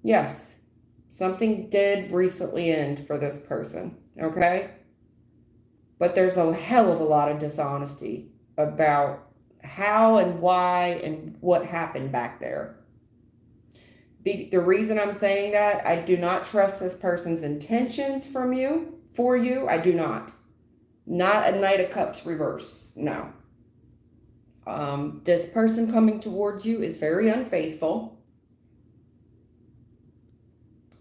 Yes. Something did recently end for this person. Okay? But there's a hell of a lot of dishonesty about how and why and what happened back there. The reason I'm saying that, I do not trust this person's intentions for you. I do not. Not a Knight of Cups reverse. No. This person coming towards you is very unfaithful.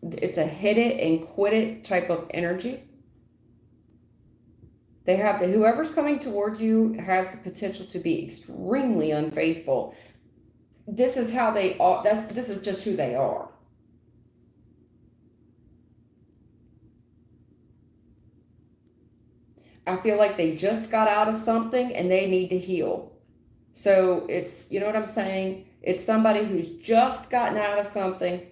It's a hit it and quit it type of energy. Whoever's coming towards you has the potential to be extremely unfaithful. This is how they are. This is just who they are. I feel like they just got out of something and they need to heal. So it's, you know what I'm saying? It's somebody who's just gotten out of something.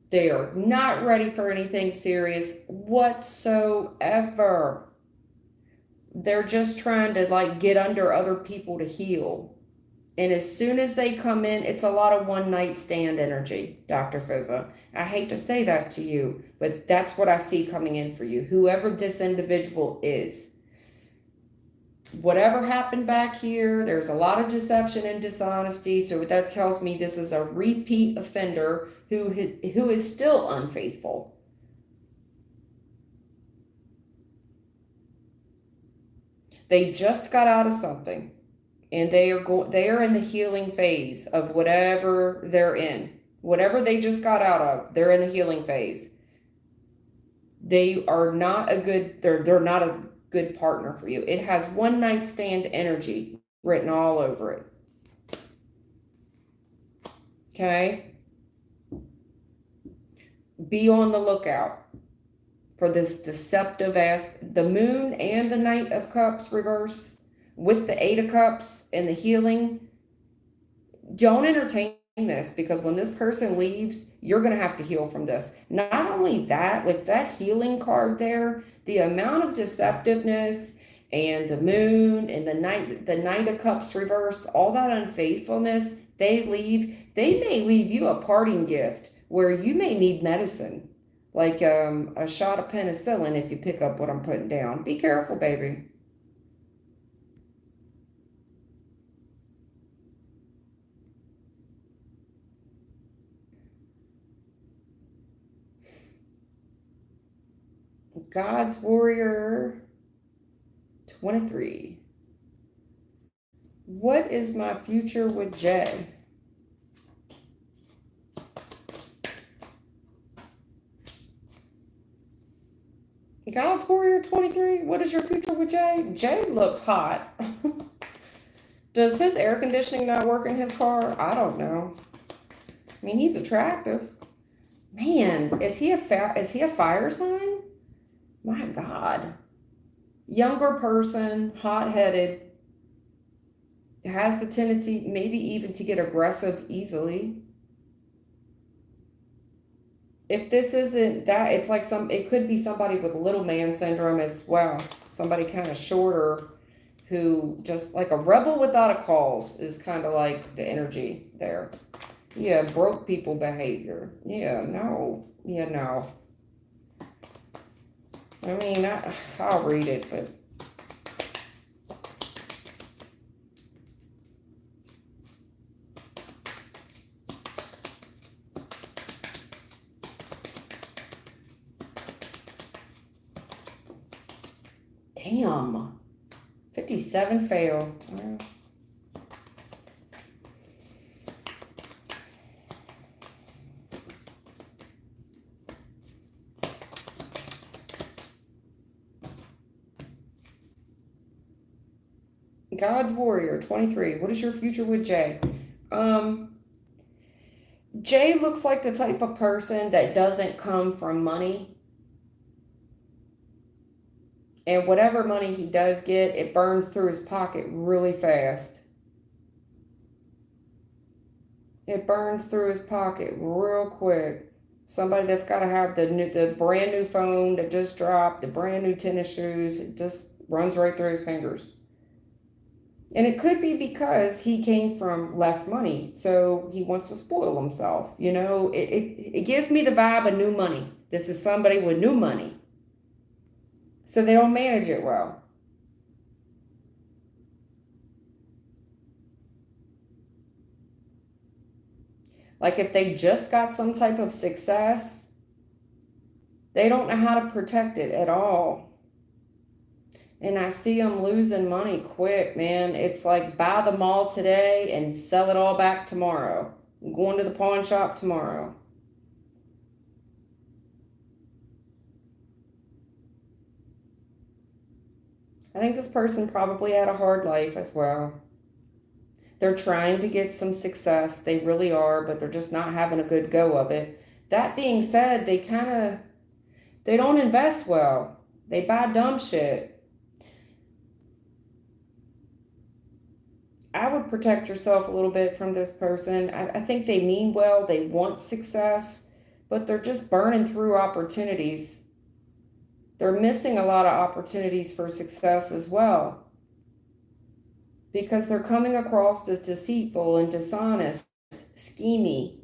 They are not ready for anything serious whatsoever. They're just trying to like get under other people to heal. And as soon as they come in, it's a lot of one night stand energy, Dr. Fizza. I hate to say that to you, but that's what I see coming in for you. Whoever this individual is. Whatever happened back here, there's a lot of deception and dishonesty. So that tells me this is a repeat offender who is still unfaithful. They just got out of something. And they are in the healing phase of whatever they're in. Whatever they just got out of, they're in the healing phase. They are not they're not a good partner for you. It has one night stand energy written all over it. Okay? Be on the lookout for this deceptive ass, the moon and the Knight of Cups reverse with the Eight of Cups and the healing. Don't entertain this, because when this person leaves, you're going to have to heal from this. Not only that, with that healing card there, the amount of deceptiveness and the moon and the Knight of Cups reverse, all that unfaithfulness, they may leave you a parting gift where you may need medicine, like a shot of penicillin if you pick up what I'm putting down. Be careful, baby. God's Warrior 23. What is my future with Jay? God's Warrior 23, what is your future with Jay? Jay look hot. Does his air conditioning not work in his car? I don't know. I mean, he's attractive. Man, is he a fire sign? My God. Younger person, hot-headed, has the tendency maybe even to get aggressive easily. If this isn't that, it's like it could be somebody with little man syndrome as well. Somebody kind of shorter who just like a rebel without a cause is kind of like the energy there. Yeah, broke people behavior. Yeah, no. Yeah, no. I mean, I'll read it, but damn. 57 fail. God's Warrior 23. What is your future with Jay? Um, Jay looks like the type of person that doesn't come from money. And whatever money he does get, it burns through his pocket really fast. It burns through his pocket real quick. Somebody that's got to have the brand new phone that just dropped, the brand new tennis shoes, it just runs right through his fingers. And it could be because he came from less money, so he wants to spoil himself. It gives me the vibe of new money. This is somebody with new money, so they don't manage it well. Like if they just got some type of success, they don't know how to protect it at all. And I see them losing money quick, man. It's like buy the mall today and sell it all back tomorrow. I'm going to the pawn shop tomorrow. I think this person probably had a hard life as well. They're trying to get some success. They really are, but they're just not having a good go of it. That being said, they don't invest well. They buy dumb shit. I would protect yourself a little bit from this person. I think they mean well, they want success, but they're just burning through opportunities. They're missing a lot of opportunities for success as well because they're coming across as deceitful and dishonest, schemy.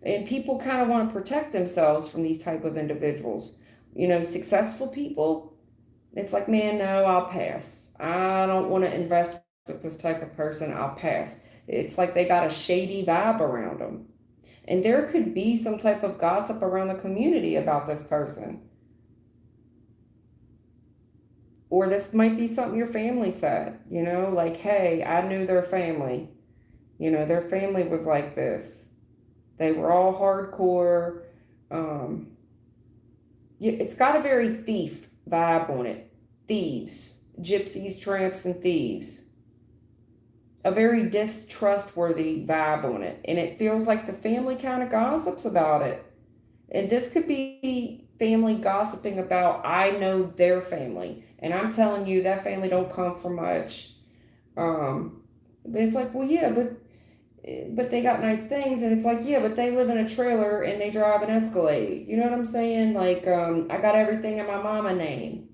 And people kind of want to protect themselves from these type of individuals. Successful people, it's like, man, no, I'll pass. I don't want to invest with this type of person. I'll pass. It's like they got a shady vibe around them. And there could be some type of gossip around the community about this person. Or this might be something your family said, like, hey, I knew their family. Their family was like this. They were all hardcore. Um, it's got a very thief vibe on it. Thieves, gypsies, tramps, and thieves. A very distrustworthy vibe on it. And it feels like the family kind of gossips about it. And this could be family gossiping about, I know their family. And I'm telling you, that family don't come from much. But it's like, well, yeah, but they got nice things, and it's like, yeah, but they live in a trailer and they drive an Escalade. You know what I'm saying? Like, I got everything in my mama name.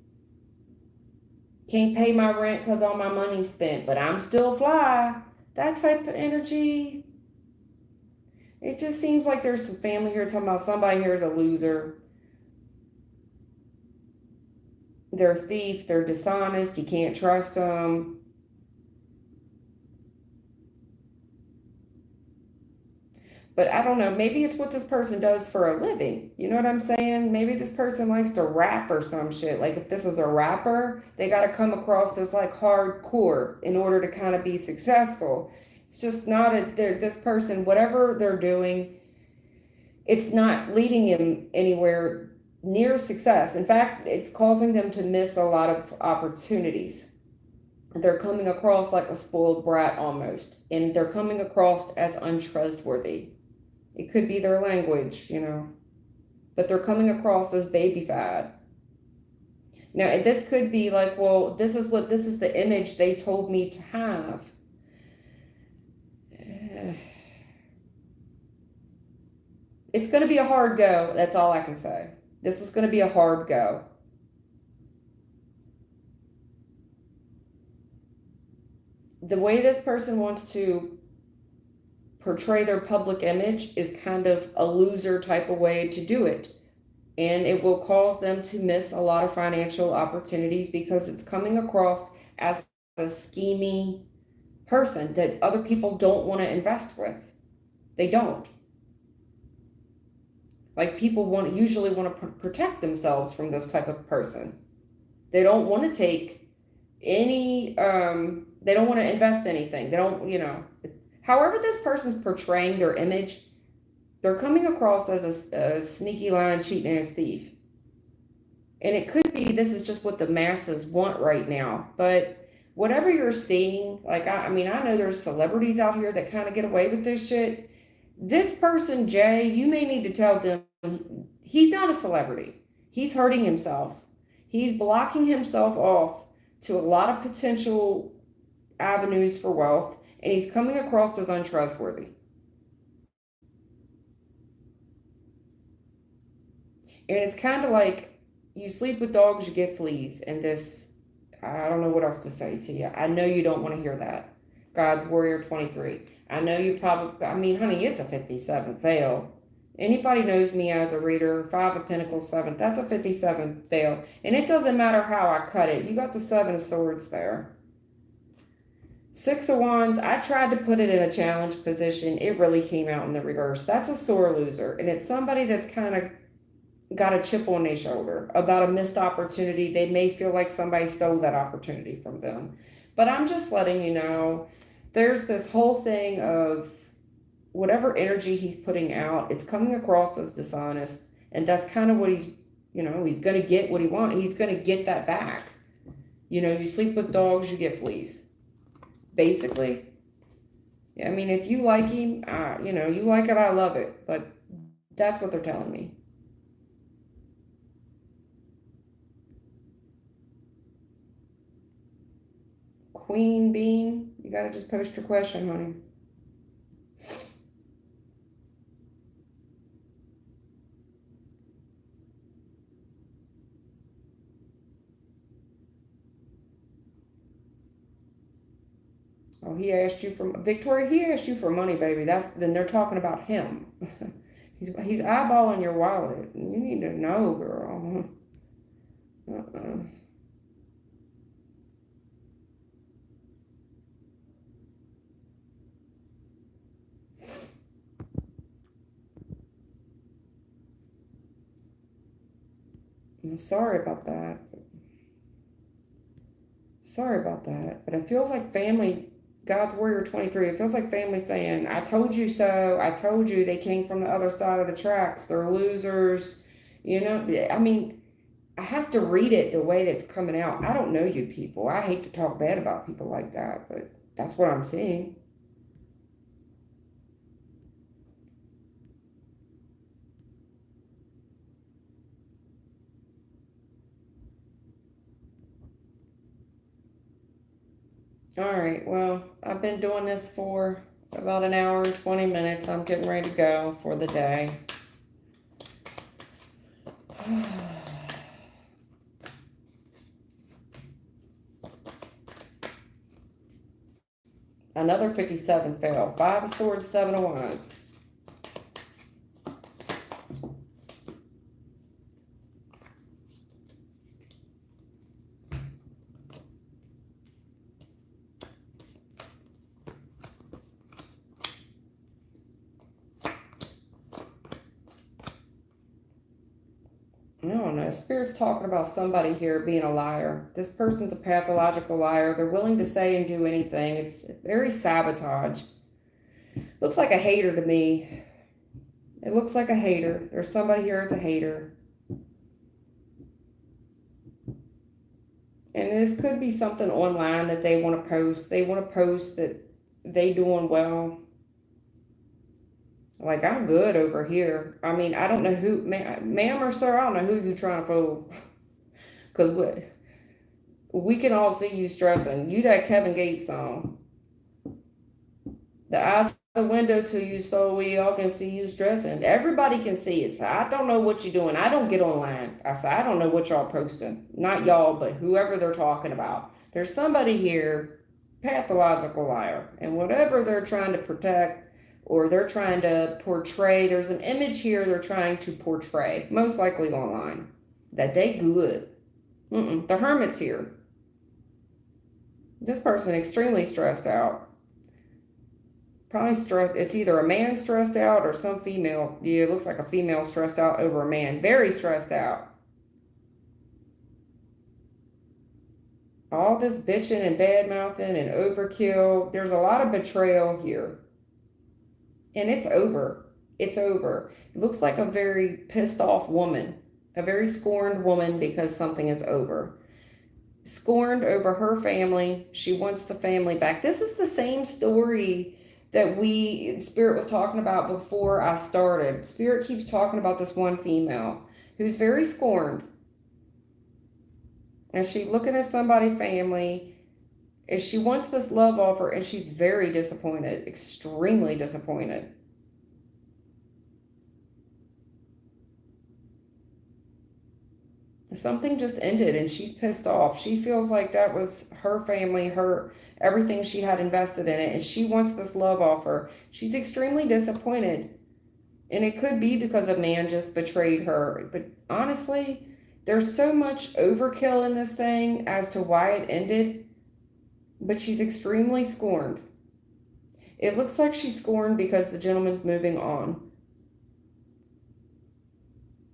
Can't pay my rent because all my money's spent, but I'm still fly. That type of energy. It just seems like there's some family here talking about somebody here is a loser. They're a thief. They're dishonest. You can't trust them. But I don't know, maybe it's what this person does for a living. You know what I'm saying? Maybe this person likes to rap or some shit. Like if this is a rapper, they got to come across as like hardcore in order to kind of be successful. It's just not this person, whatever they're doing, it's not leading him anywhere near success. In fact, it's causing them to miss a lot of opportunities. They're coming across like a spoiled brat almost, and they're coming across as untrustworthy. It could be their language, but they're coming across as baby fat. Now, this could be like, well, this is the image they told me to have. It's going to be a hard go. That's all I can say. This is going to be a hard go. The way this person wants to portray their public image is kind of a loser type of way to do it. And it will cause them to miss a lot of financial opportunities because it's coming across as a scheming person that other people don't want to invest with. They don't. Like, people usually want to protect themselves from this type of person. They don't want to take any, they don't want to invest anything. They don't, however this person's portraying their image, they're coming across as a sneaky lying, cheating ass thief. And it could be this is just what the masses want right now. But whatever you're seeing, like, I know there's celebrities out here that kind of get away with this shit. This person, Jay, you may need to tell them he's not a celebrity. He's hurting himself. He's blocking himself off to a lot of potential avenues for wealth, and he's coming across as untrustworthy. And it's kind of like you sleep with dogs, you get fleas. And this, I don't know what else to say to you. I know you don't want to hear that. God's Warrior 23. I know you probably, honey, it's a 57 fail. Anybody knows me as a reader, 5 of Pentacles, 7, that's a 57 fail. And it doesn't matter how I cut it. You got the 7 of Swords there. 6 of Wands, I tried to put it in a challenge position. It really came out in the reverse. That's a sore loser. And it's somebody that's kind of got a chip on their shoulder about a missed opportunity. They may feel like somebody stole that opportunity from them. But I'm just letting you know, there's this whole thing of whatever energy he's putting out, it's coming across as dishonest. And that's kind of what he's going to get what he wants. He's going to get that back. You sleep with dogs, you get fleas. Basically. If you like him, you like it, I love it. But that's what they're telling me. Queen Bean, you got to just post your question, honey. Oh, he asked you for Victoria. He asked you for money, baby. Then they're talking about him. he's eyeballing your wallet. You need to know, girl. I'm sorry about that. But it feels like family. God's Warrior 23, it feels like family saying, I told you so. I told you they came from the other side of the tracks. They're losers. I have to read it the way that's coming out. I don't know you people. I hate to talk bad about people like that, but that's what I'm seeing. All right, well, I've been doing this for about an hour and 20 minutes. I'm getting ready to go for the day. Another 57 fail. 5 of Swords, 7 of Wands. I don't know. Spirit's talking about somebody here being a liar. This person's a pathological liar. They're willing to say and do anything. It's very sabotage. Looks like a hater to me. It looks like a hater. There's somebody here that's a hater. And this could be something online that they want to post. They want to post that they doing well. Like, I'm good over here. I mean, I don't know who, ma'am or sir, I don't know who you trying to fool. Because we can all see you stressing. You that Kevin Gates song. The eyes the window to you so we all can see you stressing. Everybody can see it. So I don't know what you're doing. I don't get online. I say, I don't know what y'all posting. Not y'all, but whoever they're talking about. There's somebody here, pathological liar. And whatever they're trying to protect or they're trying to portray, there's an image here they're trying to portray, most likely online, that they good. The hermit's here. This person extremely stressed out. Probably stressed. It's either a man stressed out or some female. Yeah, it looks like a female stressed out over a man. Very stressed out. All this bitching and bad mouthing and overkill. There's a lot of betrayal here. And it's over. It's over. It looks like a very pissed off woman. A very scorned woman because something is over. Scorned over her family. She wants the family back. This is the same story that Spirit was talking about before I started. Spirit keeps talking about this one female who's very scorned. And she's looking at somebody's family, and she wants this love offer, and she's very disappointed, extremely disappointed. Something just ended, and she's pissed off. She feels like that was her family, everything she had invested in it, and she wants this love offer. She's extremely disappointed. And it could be because a man just betrayed her. But honestly, there's so much overkill in this thing as to why it ended. But she's extremely scorned. It looks like she's scorned because the gentleman's moving on,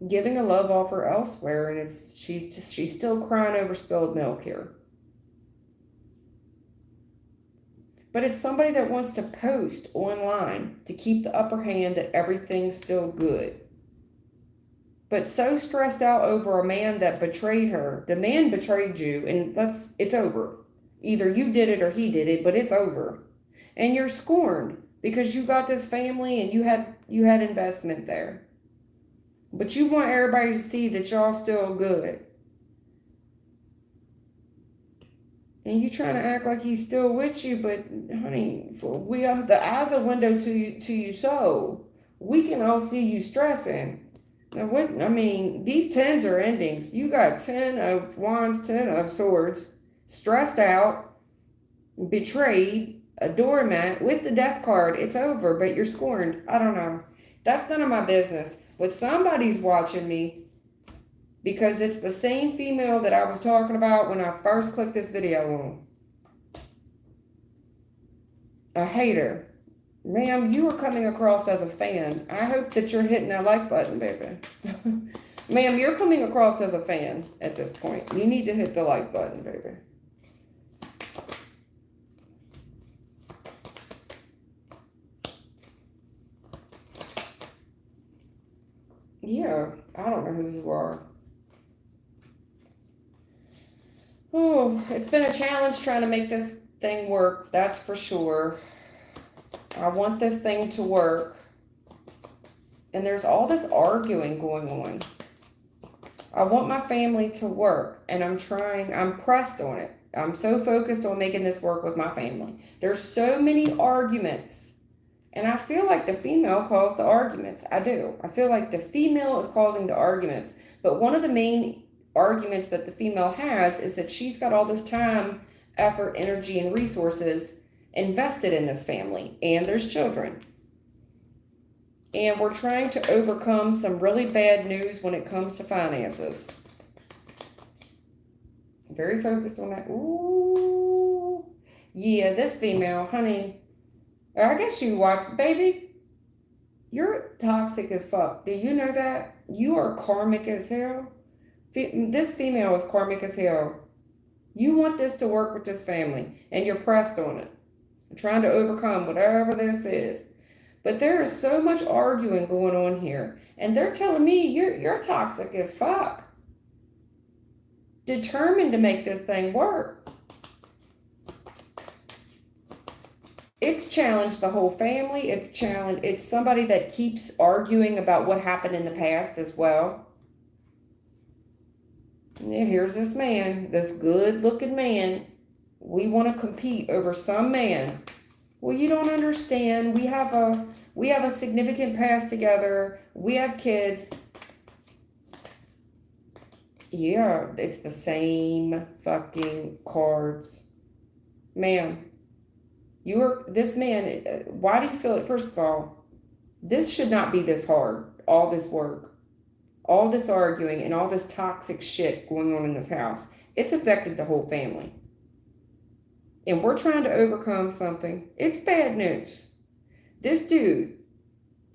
giving a love offer elsewhere, and she's still crying over spilled milk here. But it's somebody that wants to post online to keep the upper hand that everything's still good. But so stressed out over a man that betrayed her. The man betrayed you, and it's over. Either you did it or he did it, but it's over. And you're scorned because you got this family and you had investment there. But you want everybody to see that y'all still good. And you trying to act like he's still with you, but honey, we are the eyes a window to you soul. We can all see you stressing. Now what I mean, these tens are endings. You got 10 of wands, 10 of swords, stressed out, betrayed, a doormat with the death card. It's over, but you're scorned. I don't know. That's none of my business. But somebody's watching me, because it's the same female that I was talking about when I first clicked this video on. A hater. Ma'am, you are coming across as a fan. I hope that you're hitting that like button, baby. Ma'am, you're coming across as a fan at this point. You need to hit the like button, baby. Yeah, I don't know who you are. Oh, it's been a challenge trying to make this thing work, that's for sure. I want this thing to work. And there's all this arguing going on. I want my family to work, and I'm pressed on it. I'm so focused on making this work with my family. There's so many arguments. And I feel like the female caused the arguments. I do. I feel like the female is causing the arguments. But one of the main arguments that the female has is that she's got all this time, effort, energy, and resources invested in this family. And there's children. And we're trying to overcome some really bad news when it comes to finances. Very focused on that. Ooh. Yeah, this female, honey. I guess you watch, baby. You're toxic as fuck. Do you know that? You are karmic as hell. This female is karmic as hell. You want this to work with this family, and you're pressed on it. Trying to overcome whatever this is. But there is so much arguing going on here. And they're telling me you're toxic as fuck. determined to make this thing work. It's challenged the whole family. It's somebody that keeps arguing about what happened in the past as well. Yeah, here's this man, this good looking man. We want to compete over some man. Well, you don't understand. We have a significant past together. We have kids. Yeah, it's the same fucking cards. Ma'am, this man, why do you feel it? First of all, this should not be this hard. All this work, all this arguing, and all this toxic shit going on in this house. It's affected the whole family. And we're trying to overcome something. It's bad news. This dude,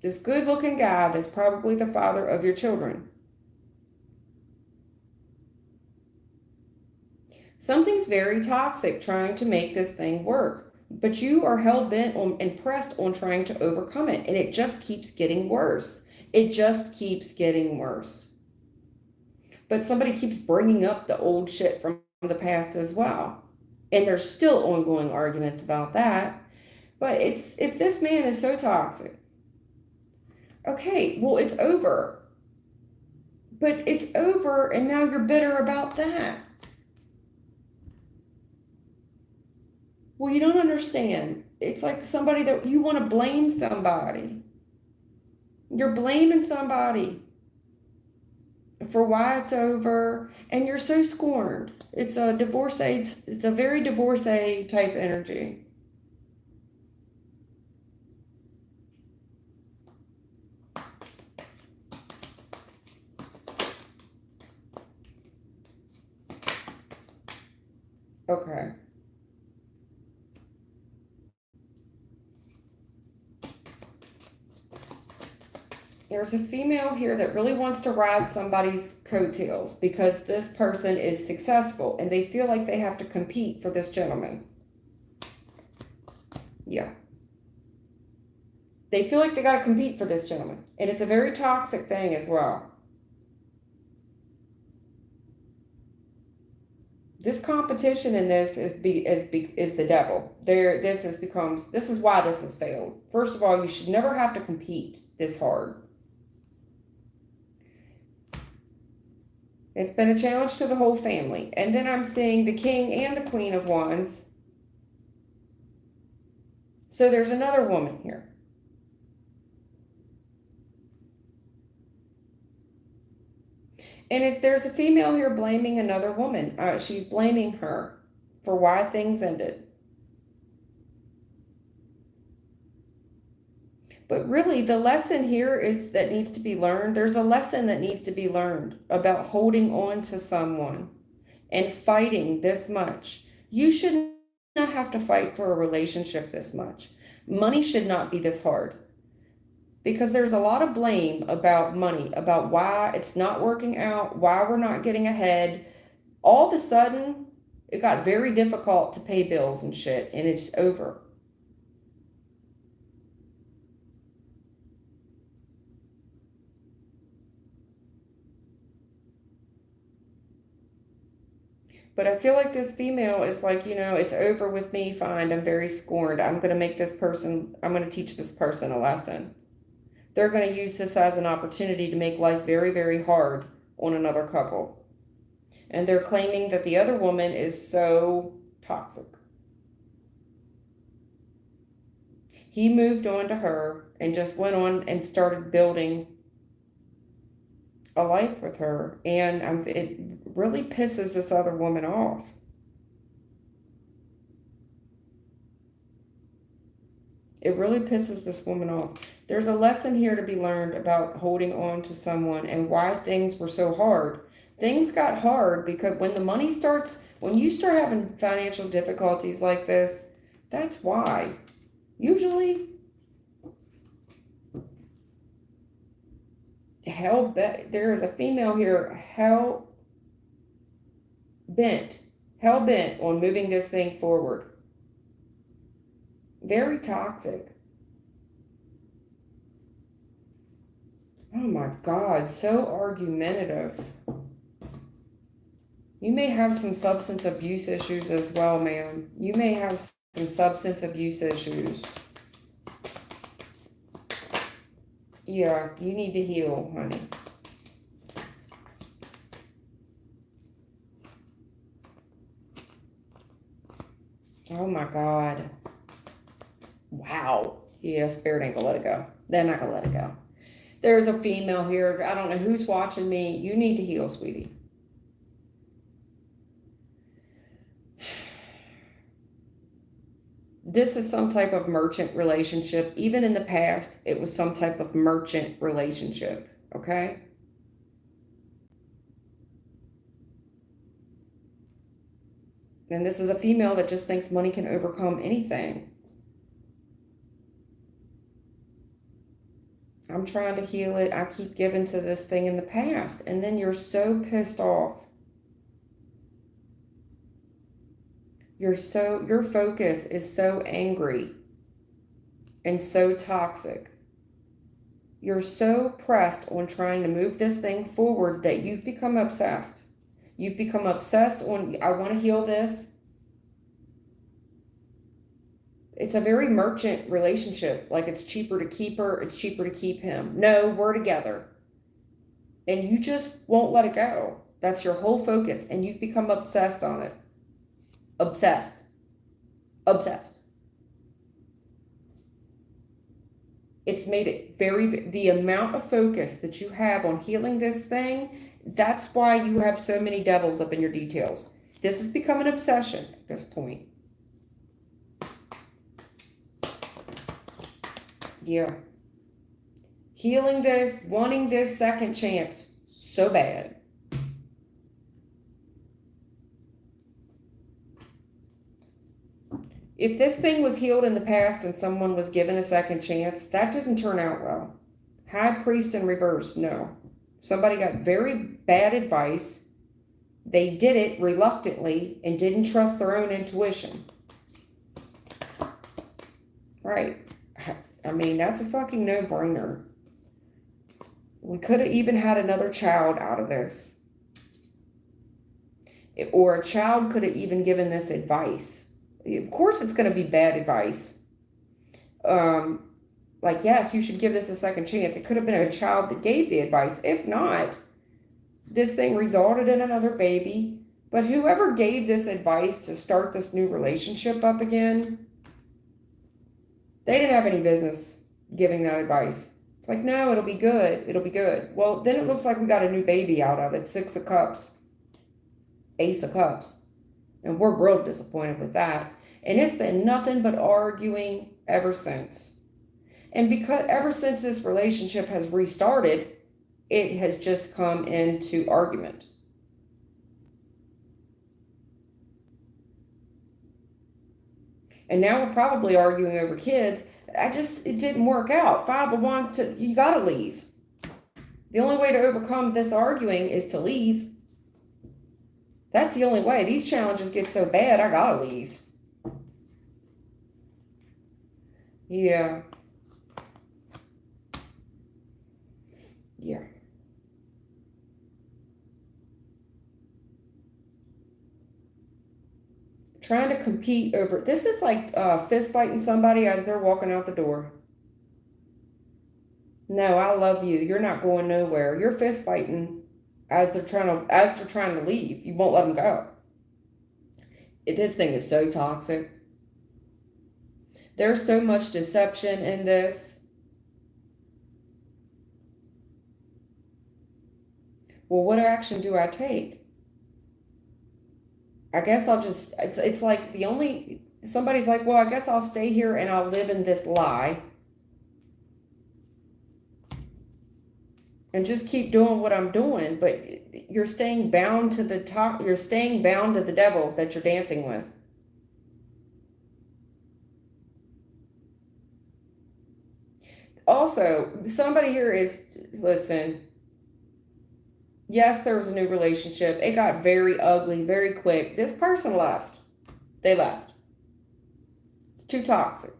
this good looking guy that's probably the father of your children, something's very toxic trying to make this thing work. But you are hell bent on and pressed on trying to overcome it. And it just keeps getting worse. It just keeps getting worse. But somebody keeps bringing up the old shit from the past as well. And there's still ongoing arguments about that. But if this man is so toxic, okay, well, it's over. But it's over, and now you're bitter about that. Well, you don't understand. It's like somebody that you want to blame somebody. You're blaming somebody for why it's over, and you're so scorned. It's a divorcee, it's a very divorcee type energy. Okay. There's a female here that really wants to ride somebody's coattails because this person is successful and they feel like they have to compete for this gentleman. Yeah. They feel like they got to compete for this gentleman. And it's a very toxic thing as well. This competition in this is the devil. This is why this has failed. First of all, you should never have to compete this hard. It's been a challenge to the whole family. And then I'm seeing the King and the Queen of Wands. So there's another woman here. And if there's a female here blaming another woman, she's blaming her for why things ended. But really, the lesson here is that needs to be learned. There's a lesson that needs to be learned about holding on to someone and fighting this much. You should not have to fight for a relationship this much. Money should not be this hard because there's a lot of blame about money, about why it's not working out, why we're not getting ahead. All of a sudden, it got very difficult to pay bills and shit, and it's over. But I feel like this female is like, it's over with me, fine, I'm very scorned. I'm going to teach this person a lesson. They're going to use this as an opportunity to make life very, very hard on another couple. And they're claiming that the other woman is so toxic. He moved on to her and just went on and started building a life with her, and it really pisses this other woman off. It really pisses this woman off. There's a lesson here to be learned about holding on to someone and why things were so hard. Things got hard because when you start having financial difficulties like this, that's why. Usually, there is a female here hell bent on moving this thing forward. Very toxic. Oh my God, so argumentative. You may have some substance abuse issues as well, ma'am. You may have some substance abuse issues. Yeah, you need to heal, honey. Oh my God. Wow. Yeah, Spirit ain't gonna let it go. They're not gonna let it go. There's a female here. I don't know who's watching me. You need to heal, sweetie. This is some type of merchant relationship. Even in the past, it was some type of merchant relationship. Okay? And this is a female that just thinks money can overcome anything. I'm trying to heal it. I keep giving to this thing in the past. And then you're so pissed off. Your focus is so angry and so toxic. You're so pressed on trying to move this thing forward that you've become obsessed. You've become obsessed on, I want to heal this. It's a very merchant relationship. Like it's cheaper to keep her, it's cheaper to keep him. No, we're together. And you just won't let it go. That's your whole focus. And you've become obsessed on it. Obsessed. Obsessed. It's made it the amount of focus that you have on healing this thing, that's why you have so many devils up in your details. This has become an obsession at this point. Yeah. Healing this, wanting this second chance so bad. If this thing was healed in the past and someone was given a second chance, that didn't turn out well. High Priest in reverse, no. Somebody got very bad advice. They did it reluctantly and didn't trust their own intuition. Right. I mean, that's a fucking no-brainer. We could have even had another child out of this. Or a child could have even given this advice. Of course it's going to be bad advice. Like, yes, you should give this a second chance. It could have been a child that gave the advice. If not, this thing resulted in another baby. But whoever gave this advice to start this new relationship up again, they didn't have any business giving that advice. It's like, no, it'll be good. It'll be good. Well, then it looks like we got a new baby out of it. 6 of Cups. Ace of Cups. And we're real disappointed with that. And it's been nothing but arguing ever since. And because ever since this relationship has restarted, it has just come into argument. And now we're probably arguing over kids. It didn't work out. 5 of Wands, you gotta leave. The only way to overcome this arguing is to leave. That's the only way. These challenges get so bad, I gotta leave. Yeah. Yeah. Trying to compete over, this is like fist fighting somebody as they're walking out the door. No, I love you. You're not going nowhere. You're fist fighting as they're trying to leave. You won't let them go. This thing is so toxic. There's so much deception in this. Well, what action do I take? I guess I'll just, it's like somebody's like, well, I guess I'll stay here and I'll live in this lie. And just keep doing what I'm doing, but you're staying bound to the top. You're staying bound to the devil that you're dancing with. Also, somebody here is, listen, yes, there was a new relationship. It got very ugly, very quick. This person left. They left. It's too toxic.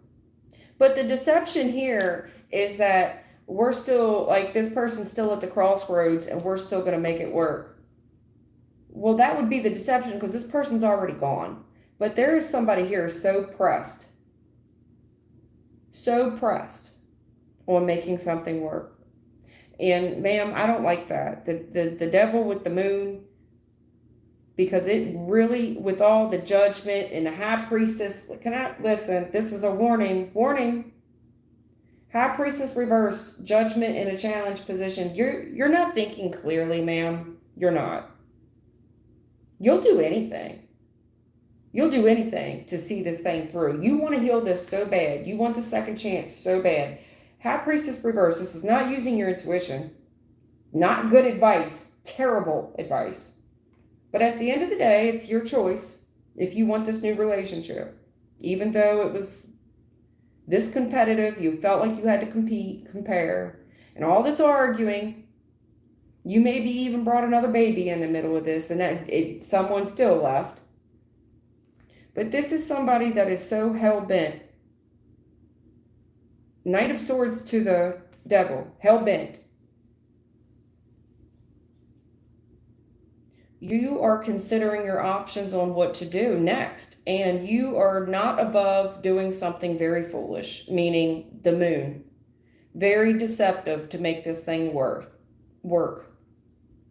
But the deception here is that we're still, like, this person's still at the crossroads and we're still going to make it work. Well, that would be the deception because this person's already gone. But there is somebody here so pressed on making something work. And ma'am, I don't like that. The devil with the moon, because it really, with all the judgment and the high priestess, can I listen? This is a warning. Warning. High priestess reverse, judgment in a challenge position. You're not thinking clearly, ma'am. You're not. You'll do anything. You'll do anything to see this thing through. You want to heal this so bad. You want the second chance so bad. High priestess reverse. This is not using your intuition. Not good advice. Terrible advice. But at the end of the day, it's your choice if you want this new relationship. Even though it was this competitive, you felt like you had to compete, compare, and all this arguing. You maybe even brought another baby in the middle of this, and someone still left. But this is somebody that is so hell-bent. Knight of Swords to the devil, hell-bent. You are considering your options on what to do next, and you are not above doing something very foolish, meaning the moon. Very deceptive to make this thing work.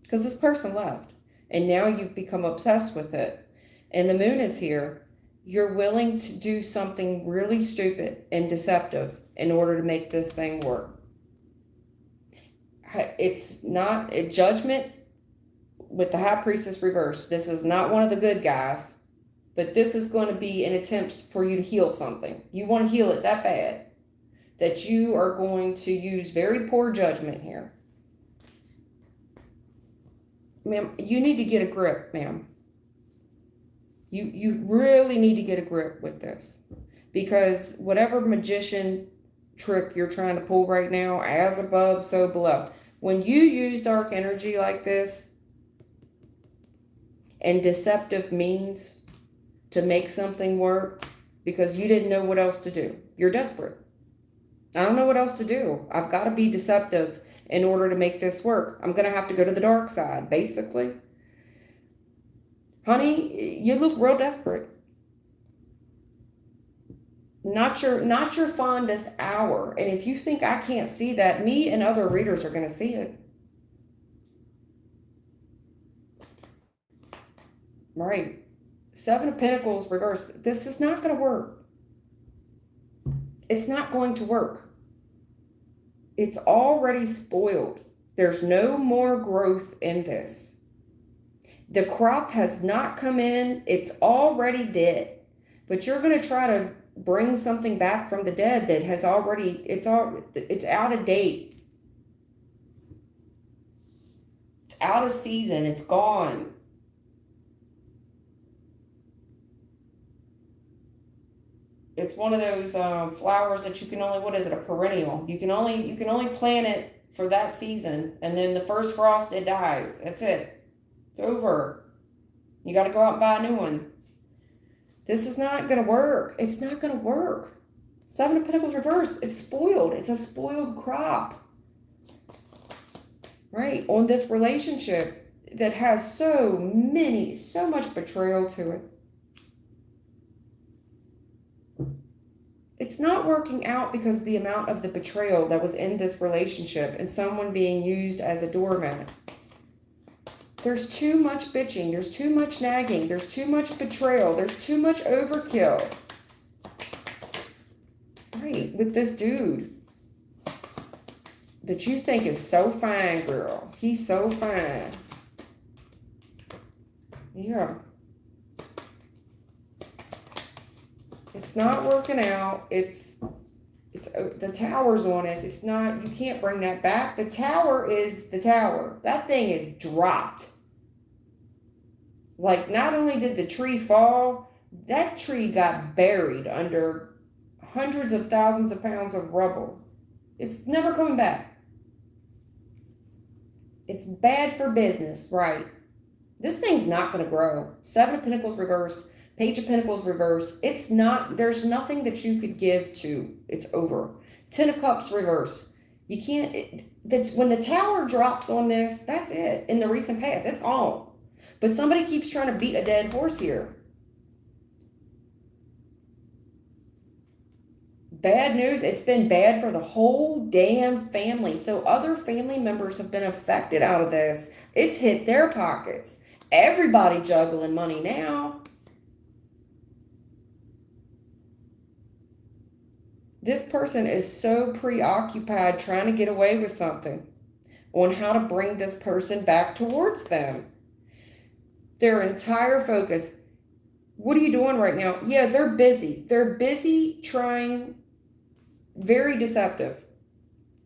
Because this person left, and now you've become obsessed with it. And the moon is here. You're willing to do something really stupid and deceptive in order to make this thing work. It's not a judgment with the high priestess reverse. This is not one of the good guys, but this is going to be an attempt for you to heal something. You want to heal it that bad that you are going to use very poor judgment here. Ma'am, you need to get a grip, ma'am. You really need to get a grip with this, because whatever magician trick you're trying to pull right now, as above, so below. When you use dark energy like this and deceptive means to make something work because you didn't know what else to do, you're desperate. I don't know what else to do. I've got to be deceptive in order to make this work. I'm going to have to go to the dark side, basically. Honey, you look real desperate. Not your fondest hour. And if you think I can't see that, me and other readers are going to see it. Right. Seven of Pentacles reversed. This is not going to work. It's not going to work. It's already spoiled. There's no more growth in this. The crop has not come in. It's already dead. But you're going to try to bring something back from the dead that has already, it's out of date. It's out of season. It's gone. It's one of those flowers that you can only, what is it, a perennial? You can only plant it for that season, and then the first frost, it dies. That's it. It's over. You got to go out and buy a new one. This is not going to work. It's not going to work. Seven of Pentacles reversed. It's spoiled. It's a spoiled crop. Right? On this relationship that has so much betrayal to it. It's not working out because of the amount of the betrayal that was in this relationship and someone being used as a doormat. There's too much bitching. There's too much nagging. There's too much betrayal. There's too much overkill. Right, with this dude that you think is so fine, girl. He's so fine. Yeah. It's not working out. It's the tower's on it. It's not, you can't bring that back. The tower is the tower. That thing is dropped. Like, not only did the tree fall, that tree got buried under hundreds of thousands of pounds of rubble. It's never coming back. It's bad for business, right? This thing's not going to grow. Seven of Pentacles reverse. Page of Pentacles reverse. It's not, there's nothing that you could give to. It's over. Ten of Cups reverse. You can't, that's when the tower drops on this, that's it. In the recent past, it's gone. But somebody keeps trying to beat a dead horse here. Bad news, it's been bad for the whole damn family. So other family members have been affected out of this. It's hit their pockets. Everybody juggling money now. This person is so preoccupied trying to get away with something on how to bring this person back towards them. Their entire focus. What are you doing right now? Yeah, they're busy. They're busy trying, very deceptive.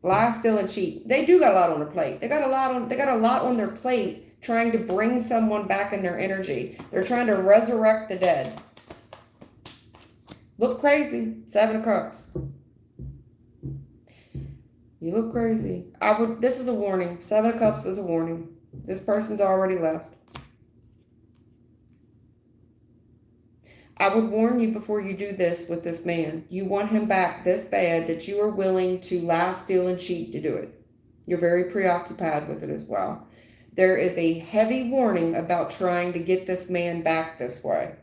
Lie, steal, and cheat. They do got a lot on their plate. They got a lot on their plate trying to bring someone back in their energy. They're trying to resurrect the dead. Look crazy. 7 of Cups. You look crazy. This is a warning. 7 of Cups is a warning. This person's already left. I would warn you before you do this with this man. You want him back this bad that you are willing to lie, steal, and cheat to do it. You're very preoccupied with it as well. There is a heavy warning about trying to get this man back this way.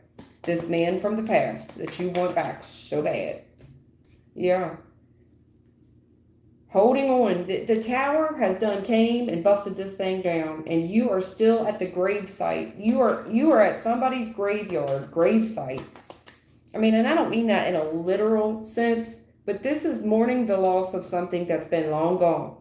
This man from the past that you want back so bad. Yeah. Holding on. The tower has came and busted this thing down, and you are still at the grave site. You are at somebody's grave site. I mean, and I don't mean that in a literal sense, but this is mourning the loss of something that's been long gone.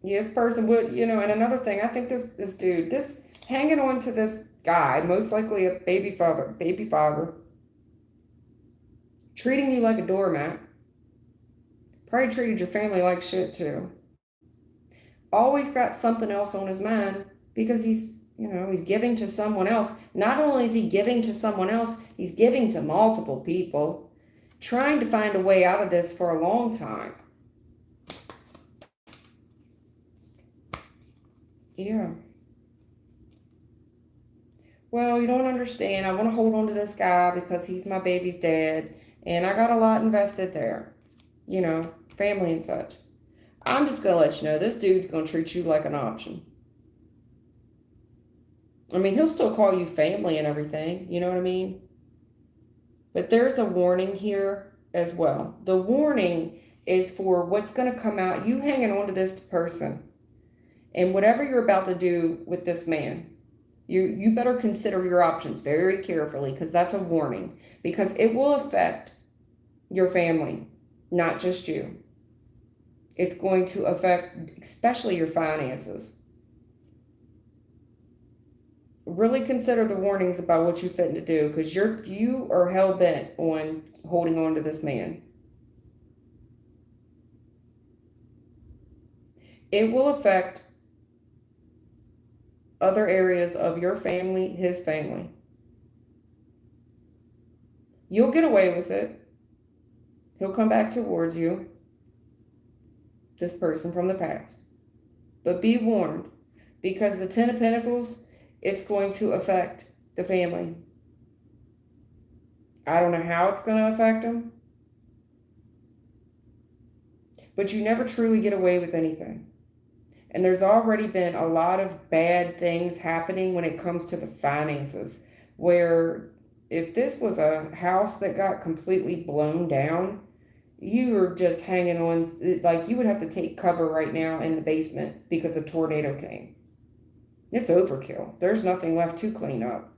This person would, and another thing, I think this dude, hanging on to this guy, most likely a baby father, treating you like a doormat. Probably treated your family like shit too. Always got something else on his mind because he's giving to someone else. Not only is he giving to someone else, he's giving to multiple people, trying to find a way out of this for a long time. Yeah. Well, you don't understand. I want to hold on to this guy because he's my baby's dad, and I got a lot invested there, family and such. I'm just going to let you know, this dude's going to treat you like an option. I mean, he'll still call you family and everything, you know what I mean? But there's a warning here as well. The warning is for what's going to come out, you hanging on to this person, and whatever you're about to do with this man. You better consider your options very carefully, because that's a warning, because it will affect your family, not just you. It's going to affect especially your finances. Really consider the warnings about what you fit to do, because you are hell-bent on holding on to this man. It will affect other areas of your family, his family. You'll get away with it. He'll come back towards you, this person from the past. But be warned, because the 10 of Pentacles, it's going to affect the family. I don't know how it's going to affect them, but you never truly get away with anything. And there's already been a lot of bad things happening when it comes to the finances, where if this was a house that got completely blown down, you are just hanging on, like you would have to take cover right now in the basement because a tornado came. It's overkill. There's nothing left to clean up.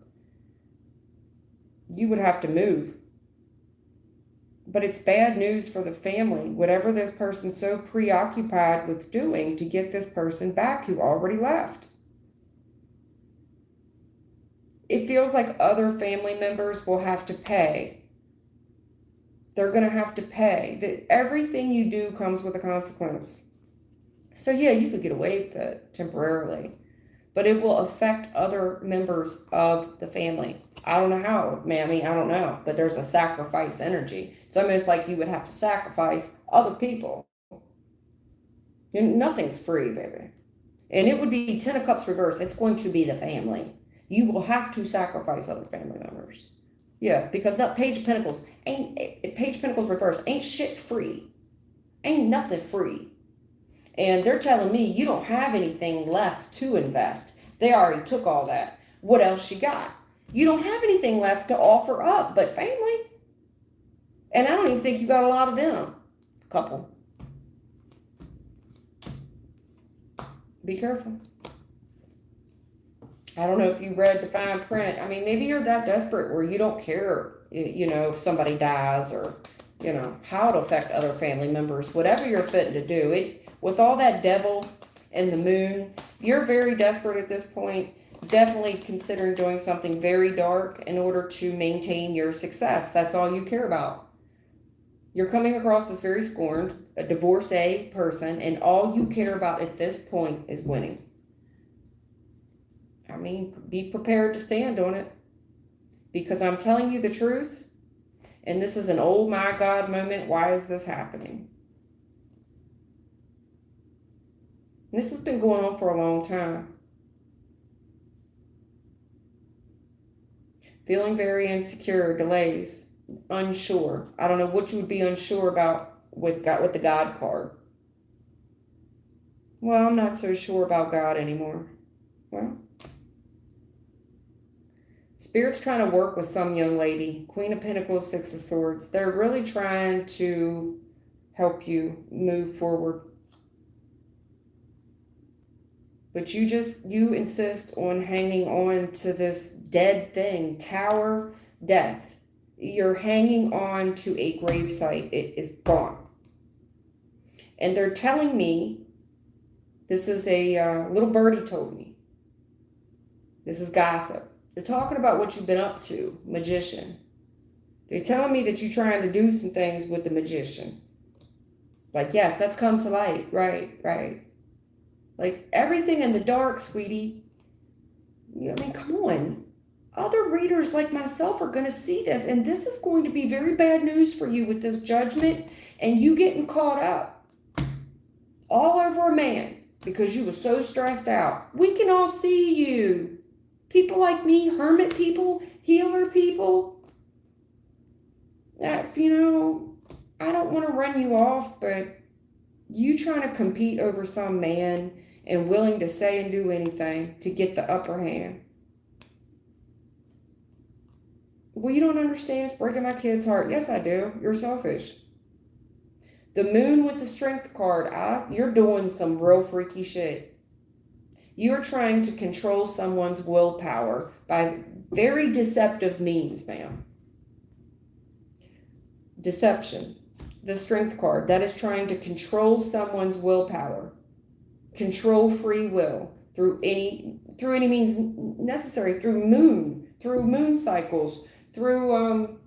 You would have to move. But it's bad news for the family, whatever this person's so preoccupied with doing to get this person back who already left. It feels like other family members will have to pay. They're going to have to pay. Everything you do comes with a consequence. So yeah, you could get away with it temporarily, but it will affect other members of the family. I don't know how, Mammy, I don't know, but there's a sacrifice energy. It's almost like you would have to sacrifice other people. Nothing's free, baby. And it would be 10 of Cups reverse. It's going to be the family. You will have to sacrifice other family members. Yeah, because not Page of Pentacles Page of Pentacles reverse ain't shit free. Ain't nothing free. And they're telling me you don't have anything left to invest. They already took all that. What else you got? You don't have anything left to offer up but family. And I don't even think you got a lot of them. Couple. Be careful. I don't know if you read the fine print. I mean, maybe you're that desperate where you don't care, if somebody dies or, how it'll affect other family members. Whatever you're fitting to do. With all that devil and the moon, you're very desperate at this point. Definitely considering doing something very dark in order to maintain your success. That's all you care about. You're coming across as very scorned, a divorcee person, and all you care about at this point is winning. I mean, be prepared to stand on it. Because I'm telling you the truth, and this is an oh my God moment. Why is this happening? This has been going on for a long time. Feeling very insecure, delays, unsure. I don't know what you would be unsure about with the God card. Well, I'm not so sure about God anymore. Well, Spirit's trying to work with some young lady. Queen of Pentacles, Six of Swords. They're really trying to help you move forward. But you insist on hanging on to this dead thing. Tower, death. You're hanging on to a gravesite. It is gone. And they're telling me, this is a little birdie told me. This is gossip. They're talking about what you've been up to, magician. They're telling me that you're trying to do some things with the magician. Like, yes, that's come to light. Right. Like, everything in the dark, sweetie. I mean, come on. Other readers like myself are going to see this, and this is going to be very bad news for you with this judgment and you getting caught up all over a man because you were so stressed out. We can all see you. People like me, hermit people, healer people. That, I don't want to run you off, but you trying to compete over some man and willing to say and do anything to get the upper hand. Well, you don't understand. It's breaking my kid's heart. Yes, I do. You're selfish. The moon with the strength card. You're doing some real freaky shit. You're trying to control someone's willpower by very deceptive means, ma'am. Deception. The strength card. That is trying to control someone's willpower. Control free will through any means necessary. Through moon cycles. Through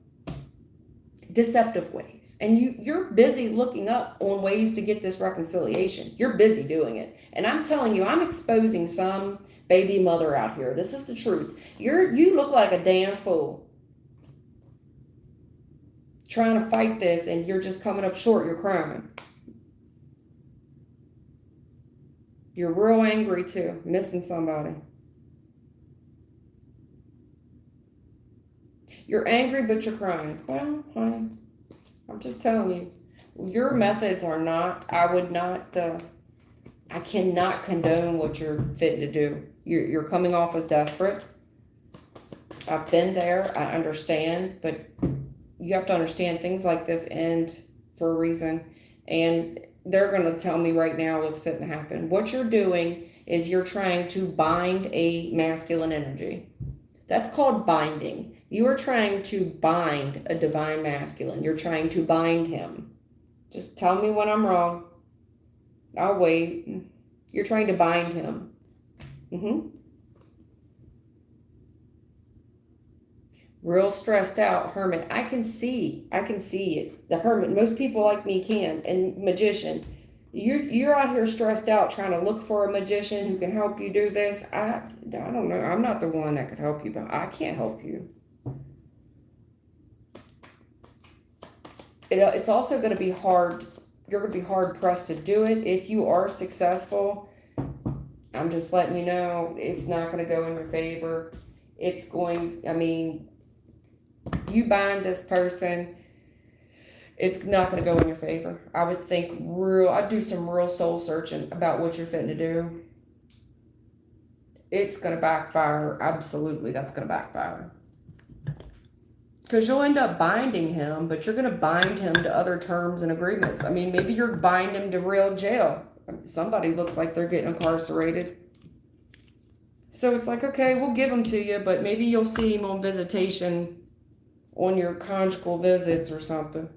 deceptive ways. And you're busy looking up on ways to get this reconciliation. You're busy doing it. And I'm telling you, I'm exposing some baby mother out here. This is the truth. You look like a damn fool trying to fight this, and you're just coming up short. You're crying. You're real angry too, missing somebody. You're angry, but you're crying. Well, honey, I'm just telling you, your methods are not, I cannot condone what you're fitting to do. You're coming off as desperate. I've been there. I understand, but you have to understand things like this end for a reason. And they're going to tell me right now what's fitting to happen. What you're doing is you're trying to bind a masculine energy. That's called binding. You are trying to bind a divine masculine. You're trying to bind him. Just tell me when I'm wrong. I'll wait. You're trying to bind him. Real stressed out, hermit. I can see it. The hermit, most people like me can. And magician. You're out here stressed out trying to look for a magician who can help you do this. I don't know. I'm not the one that could help you, but I can't help you. It's also going to be hard. You're going to be hard pressed to do it. If you are successful, I'm just letting you know it's not going to go in your favor. You you bind this person, it's not going to go in your favor. I would think I'd do some real soul searching about what you're fitting to do. It's going to backfire. Absolutely, that's going to backfire. Because you'll end up binding him, but you're going to bind him to other terms and agreements. I mean, maybe you're binding him to real jail. Somebody looks like they're getting incarcerated. So it's like, okay, we'll give him to you, but maybe you'll see him on visitation on your conjugal visits or something.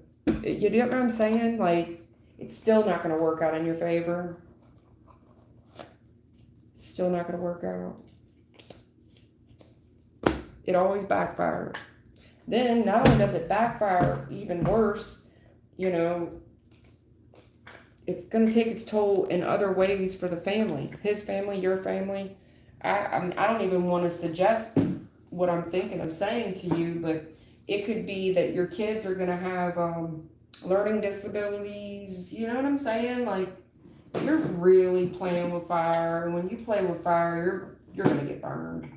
You know what I'm saying? Like, it's still not going to work out in your favor. It's still not going to work out. It always backfires. Then, not only does it backfire even worse, you know, it's going to take its toll in other ways for the family. His family, your family. I don't even want to suggest what I'm thinking of saying to you, but it could be that your kids are going to have learning disabilities. You know what I'm saying? Like, you're really playing with fire, and when you play with fire, you're going to get burned.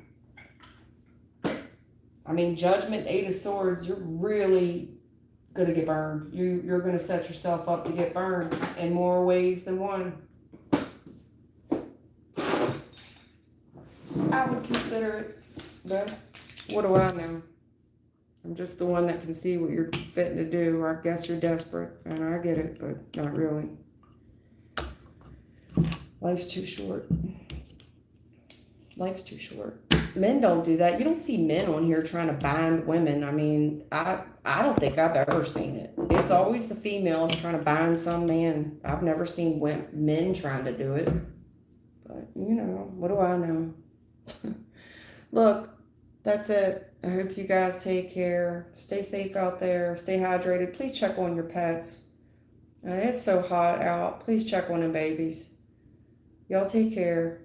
I mean, Judgment, 8 of Swords, you're really going to get burned. You're going to set yourself up to get burned in more ways than one. I would consider it, but what do I know? I'm just the one that can see what you're fitting to do. I guess you're desperate, and I get it, but not really. Life's too short. Life's too short. Men don't do that. You don't see men on here trying to bind women. I mean, I don't think I've ever seen it. It's always the females trying to bind some man. I've never seen men trying to do it. But, you know, what do I know? Look, that's it. I hope you guys take care. Stay safe out there. Stay hydrated. Please check on your pets. It's so hot out. Please check on them babies. Y'all take care.